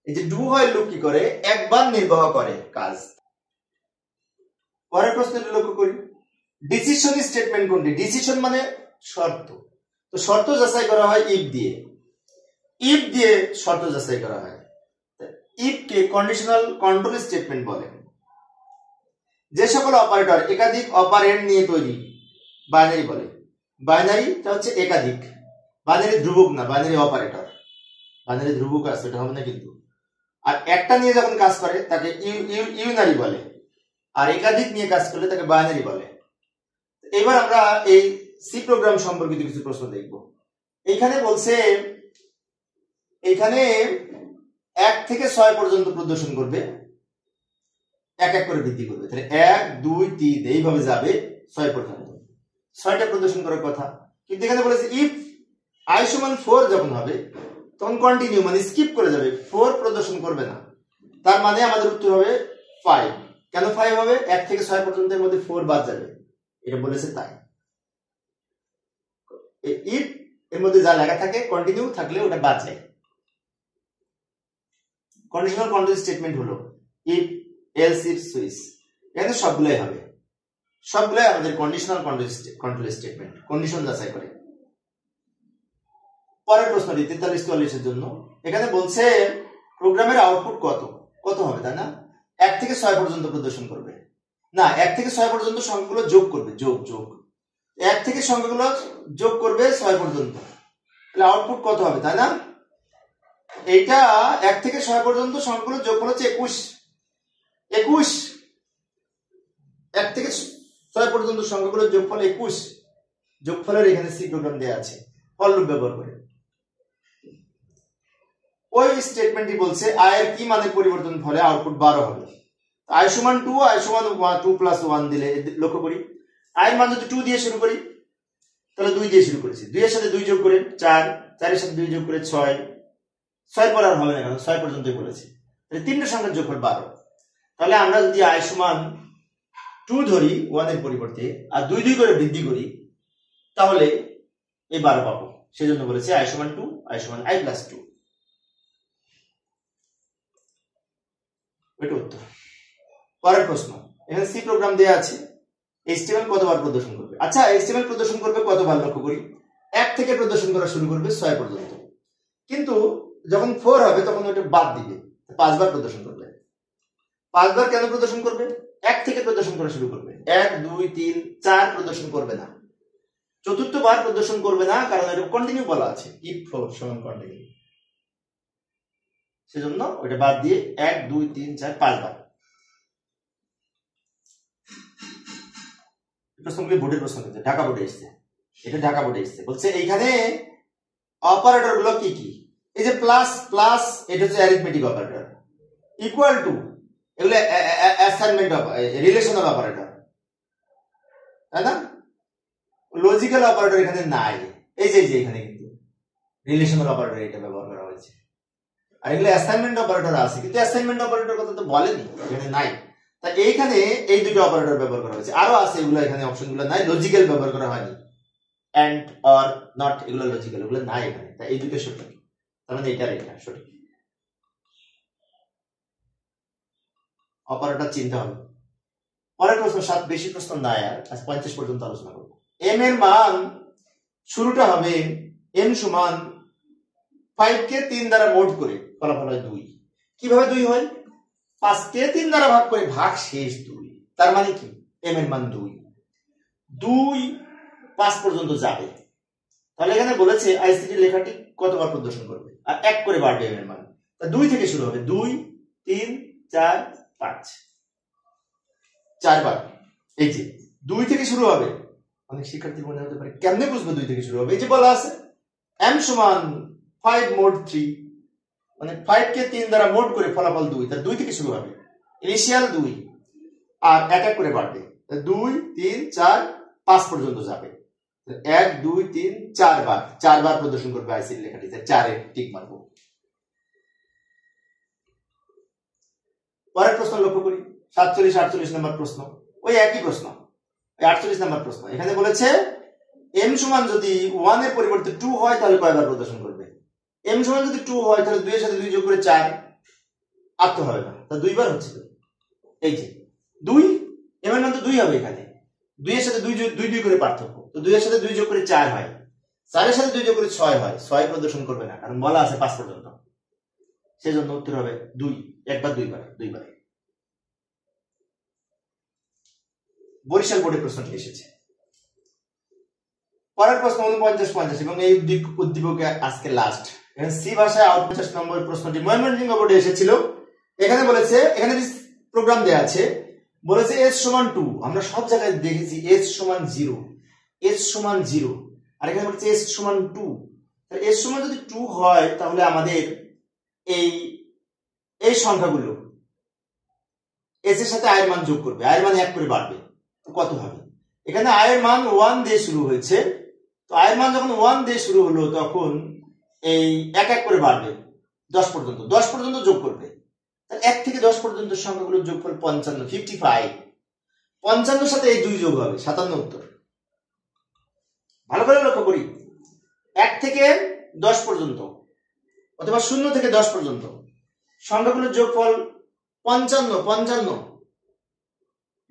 Speaker 1: এই যে ডু হোয়াইল লুপ কি করে? একবার নির্বাহ করে কাজ। পরের প্রশ্নটি লক্ষ্য করি, ডিসিশন স্টেটমেন্ট কোনটি? ডিসিশন মানে শর্ত, তো শর্ত যাচাই করা হয় ইফ দিয়ে। ইফ দিয়ে শর্ত যাচাই করা হয়। If K conditional control statement বলে। যে সকল অপারেটর একাধিক অপারেন্ড নিয়ে তৈরি, বাইনারি বলে। বাইনারিটা হচ্ছে একাধিক, বাইনারি ধ্রুবক না, বাইনারি অপারেটর। বাইনারি ধ্রুবক আছে, এটা হবে না কিন্তু। আর একটা নিয়ে যখন কাজ করে তাকে ইউনারি বলে, আর একাধিক নিয়ে কাজ করলে তাকে বাইনারি বলে। এবার আমরা এই সি প্রোগ্রাম সম্পর্কিত কিছু প্রশ্ন দেখব। এইখানে বলছে, এইখানে 1 থেকে 6 পর্যন্ত প্রদর্শন করবে, এক এক করে বৃদ্ধি করবে। তাহলে 1 2 3 এইভাবে যাবে 6 পর্যন্ত। 6টা প্রদর্শন করার কথা, কিন্তু এখানে বলেছে ইফ i সমান 4 যখন হবে তখন কন্টিনিউ মানে স্কিপ করে যাবে, 4 প্রদর্শন করবে না। তার মানে আমাদের উত্তর হবে 5। কেন 5 হবে? 1 থেকে 6 পর্যন্তের মধ্যে 4 বাদ যাবে, এটা বলেছে তাই। ইফ এর মধ্যে যা লেখা থাকে কন্টিনিউ থাকলে ওটা বাদ যায়। কন্ডিশনাল কন্ট্রোল স্টেটমেন্ট হলো ইফ এলস ইফ সুইচ, এখানে সবগুলাই হবে, সবগুলাই আমাদের কন্ডিশনাল কন্ট্রোল স্টেটমেন্ট, কন্ডিশন যাচাই করে। পরের প্রশ্নটি 43-44 এর জন্য। এখানে বলছে প্রোগ্রামের আউটপুট কত হবে, তাই না? 1 থেকে 6 পর্যন্ত প্রদর্শন করবে না, 1 থেকে 6 পর্যন্ত সংখ্যাগুলো যোগ করবে, যোগ 1 থেকে সংখ্যাগুলো যোগ করবে 6 পর্যন্ত, তাহলে আউটপুট কত হবে, তাই না? এইটা 1 থেকে 6 পর্যন্ত সংখ্যাগুলো যোগ হচ্ছে 21। 1 থেকে 6 পর্যন্ত সংখ্যাগুলো যোগফল 21। যোগফলের এখানে সি প্রোগ্রাম দেয়া আছে ফর লুপ ব্যবহার করে। ওই স্টেটমেন্টটি বলছে i এর কি মানের পরিবর্তন ফলে আউটপুট 12 হবে। i সমান 2, i সমান 2 প্লাস 1 দিলে, লক্ষ্য করি i এর মান যদি 2 দিয়ে শুরু করি তাহলে 2 দিয়ে শুরু করেছি, 2 এর সাথে 2 যোগ করে 4, 4 এর সাথে 2 যোগ করে 6, 6 পর আর হবে না, কারণ 6 পর্যন্তই বলেছি। তাহলে তিনটা সংখ্যার যোগফল 12। তাহলে আমরা যদি i সমান 2 ধরি 1 এর পরিবর্তে আর 2 2 করে বৃদ্ধি করি তাহলে এই 12 পাবো। সেজন্য বলেছে i সমান 2 i সমান i প্লাস 2। এটা উত্তর। পরের প্রশ্ন, এখানে সি প্রোগ্রাম দেয়া আছে, HTML কতবার প্রদর্শন করবে? আচ্ছা, HTML প্রদর্শন করবে কতবার লক্ষ্য করি, 1 থেকে প্রদর্শন করা শুরু করবে 6 পর্যন্ত, কিন্তু যখন 4 হবে তখন ওটা বাদ দিবে, 5 বার প্রদর্শন করবে। 5 বার কেন প্রদর্শন করবে? 1 থেকে প্রদর্শন করা শুরু করবে, 1 2 3 4 প্রদর্শন করবে না, চতুর্থ বার প্রদর্শন করবে না, কারণ এটা কন্টিনিউ বলা আছে, ইফ 4 সমান কন্টিনিউ, সেজন্য ওটা বাদ দিয়ে 1 2 3 4 5 বার। প্রশ্নগুলি বোর্ডের প্রশ্ন, ঢাকা বোর্ডে এসছে, এটা ঢাকা বোর্ডে এসছে। বলছে এইখানে অপারেটর গুলো কি কি? এই যে প্লাস প্লাস, এটা হচ্ছে অ্যারিথমেটিক অপারেটর, ইকুয়াল টু এগুলো অ্যাসাইনমেন্ট রিলেশনাল অপারেটর, তাই না? লজিক্যাল অপারেটর এখানে নাই, এই যে এখানে কিন্তু রিলেশনাল অপারেটর এটা ব্যবহার করা হয়েছে, আর এগুলো অ্যাসাইনমেন্ট অপারেটর আছে, কিন্তু অ্যাসাইনমেন্ট অপারেটর কথা তো বলেনি, এখানে নাই। তাই এইখানে এই দুটো অপারেটর ব্যবহার করা হয়েছে, আরো আছে এগুলো, এখানে অপশনগুলো নাই, লজিক্যাল ব্যবহার করা হয়নি, এন্ড অর নট এগুলো লজিক্যাল, এগুলো নাই এখানে, তাই এই দুটো সঠিক, তার মানে এটা সঠিক। অপারেটর চিনতে হবে। পরের প্রশ্ন 7, বেশি প্রশ্ন নাই আর, আজ 50 পর্যন্ত আলোচনা করব। m এর মান শুরুটা হবে m সমান 5 কে 3 দ্বারা মোড করে ফলাফল হয় 2। কিভাবে 2 হয়? 5 কে 3 দ্বারা ভাগ করে ভাগ শেষ 2, তার মানে কি m এর মান 2, 2 5 পর্যন্ত যাবে। তাহলে এখানে বলেছে আইসিটি লেখাটি কতবার প্রদর্শন করবে, আর 1 করে বাড়বে m এর মান, তা 2 থেকে শুরু হবে, 2 3 4 5 4 বার। এই যে 2 থেকে শুরু হবে, অনেক শিক্ষার্থীর মনে হতে পারে কেমনে বুঝবো 2 থেকে শুরু হবে? এই যে বলা আছে m সমান 5 মোড 3, মানে 5 কে 3 দ্বারা মোড করে ফলাফল 2, তার 2 থেকে শুরু হবে, ইনিশিয়াল 2, আর 1 1 করে বাড়বে, 2 3 4 5 পর্যন্ত যাবে, 1 2 3 4 বার, 4 বার প্রদর্শন করবে আইসিটি লেখাটি, 4 এ টিক মারবো। পরের প্রশ্ন লক্ষ্য করি, 47 48 নম্বর প্রশ্ন, ওই একই প্রশ্ন, 48 নম্বর প্রশ্ন। এখানে বলেছে m সমান যদি 1 এর পরিবর্তে 2 হয় তাহলে কয়বার প্রদর্শন করবে? m সমান যদি 2 হয় তাহলে 2 এর সাথে 2 যোগ করে 4, আর তো হবে না, তা 2 বার হচ্ছে। এই যে 2, m এর মান তো 2 হবে, এখানে 2 এর সাথে 2 2 করে পার্থক্য, তো 2 এর সাথে 2 যোগ করে 4 হয়, 4 এর সাথে 2 যোগ করে 6 হয়, 6 প্রদর্শন করবে না, কারণ বলা আছে 5 পর্যন্ত, সেজন্য উত্তর হবে 2, একবার 2 বার, 2 বার। বরিশাল বোর্ডের প্রশ্নটি এসেছে। পরের প্রশ্ন 49 50, এবং এই উদ্দীপকে আজকে লাস্ট। এখানে সি ভাষায় 50 নম্বর প্রশ্নটি ময়মনসিংহ বোর্ডে এসেছিল। এখানে বলেছে, এখানে প্রোগ্রাম দেয়া আছে, বলেছে s সমান 2, আমরা সব জায়গায় দেখেছি s সমান 0, s সমান 0, আর এখানে বলেছে s সমান 2, তাহলে s সমান যদি 2 হয় তাহলে আমাদের এই সংখ্যাগুলো s এর সাথে i এর মান যোগ করবে, i এর মান 1 করে বাড়বে, কত হবে? এখানে i এর মান 1 দিয়ে শুরু হয়েছে, তো i এর মান যখন 1 দিয়ে শুরু হলো তখন এই 1 1 করে বাড়বে 10 পর্যন্ত, 10 পর্যন্ত যোগ করবে, তাহলে 1 থেকে 10 পর্যন্ত সংখ্যাগুলোর যোগফল 55, 55, 55 সাথে এই 2 যোগ হবে 57 উত্তর। ভালো করে লক্ষ্য করি, 1 থেকে 10 পর্যন্ত অথবা 0 থেকে 10 পর্যন্ত সংখ্যাগুলোর যোগফল 55, 55,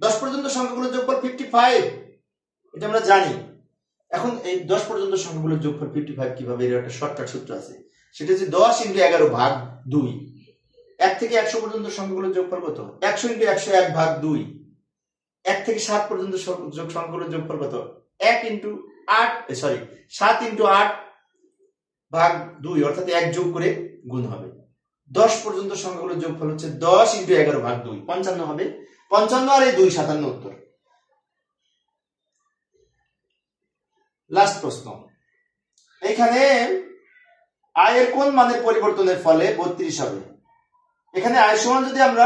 Speaker 1: 10 পর্যন্ত সংখ্যাগুলোর যোগফল 55, এটা আমরা জানি। এখন এই 10 পর্যন্ত সংখ্যাগুলোর যোগফল 55 কিভাবে, এর একটা শর্টকাট সূত্র আছে, সেটা হচ্ছে 10 × 11 ভাগ 2। 1 থেকে 100 পর্যন্ত সংখ্যাগুলোর যোগফল কত? 100 × 101 ভাগ 2। 1 থেকে 7 পর্যন্ত সংখ্যাগুলোর যোগফল কত? 7 × 8 ভাগ 2, অর্থাৎ 1 যোগ করে গুণ হবে। 10 পর্যন্ত সংখ্যাগুলোর যোগফল হচ্ছে 10 × 11 ভাগ 2, 55 হবে, 55 আর এই 2 57 উত্তর। লাস্ট প্রশ্ন, এখানে i এর কোন মানের পরিবর্তনের ফলে 32 হবে? এখানে i সমান যদি আমরা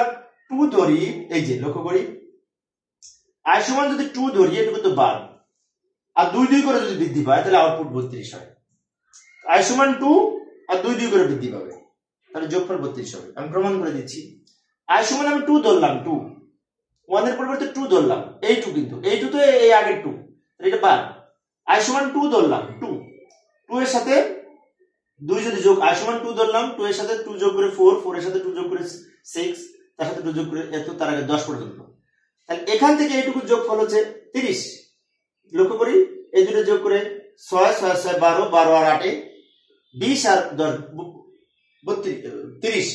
Speaker 1: 2 ধরি, এই যে লক্ষ্য করি, i সমান যদি 2 ধরি, এটুকু তো বাদ, আর 2 2 করে যদি বৃদ্ধি পায় তাহলে আউটপুট 32 হয়। i সমান 2 আর 2 2 করে বৃদ্ধি পাবে, তাহলে যোগফল 32 হবে। আমি প্রমাণ করে দিচ্ছি। i সমান আমি 2 ধরলাম, 2, 1 এর পরিবর্তে 2 ধরলাম, এই টু, কিন্তু এই টু তো এই আগের টু, এটা বাদ। i সমান 2 ধরলাম, 2 এর সাথে 2 যদি যোগ, i সমান 2 ধরলাম, 2 এর সাথে 2 যোগ করে 4, 4 এর সাথে 2 যোগ করে 6, তার সাথে 2 যোগ করে এত, তার আগে 10 পর্যন্ত। তাহলে এখান থেকে এইটুকু যোগফল হচ্ছে 30। লক্ষ্য করি এই দুটো যোগ করে 6 6 6 12, 12 আর 8 20 আর 10 32,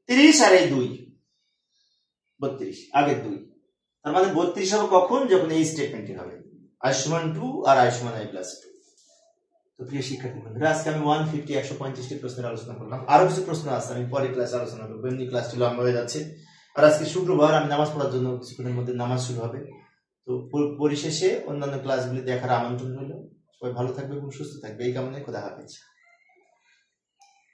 Speaker 1: 30 আর এই 2 32, আগের 2। তার মানে 32 হবে কখন, যখন এই স্টেটমেন্টটি হবে i সমান 2 আর i সমান i প্লাস 2। তো প্রিয় শিক্ষার্থী বন্ধুরা, আজকে আমি 150-135টি প্রশ্নের আলোচনা করলাম। আরো কিছু প্রশ্ন আছে, আমি পরের ক্লাসে আলোচনা করবো, এমনি ক্লাসটি লম্বা হয়ে যাচ্ছে। আর আজকে শুক্রবার, আমি নামাজ পড়ার জন্য কিছুক্ষণের মধ্যে নামাজ শুরু হবে। তো পরিশেষে অন্যান্য ক্লাসগুলি দেখার আমন্ত্রণ রইল। সবাই ভালো থাকবে এবং সুস্থ থাকবে, এই কামনায় খোদা হাফেজ।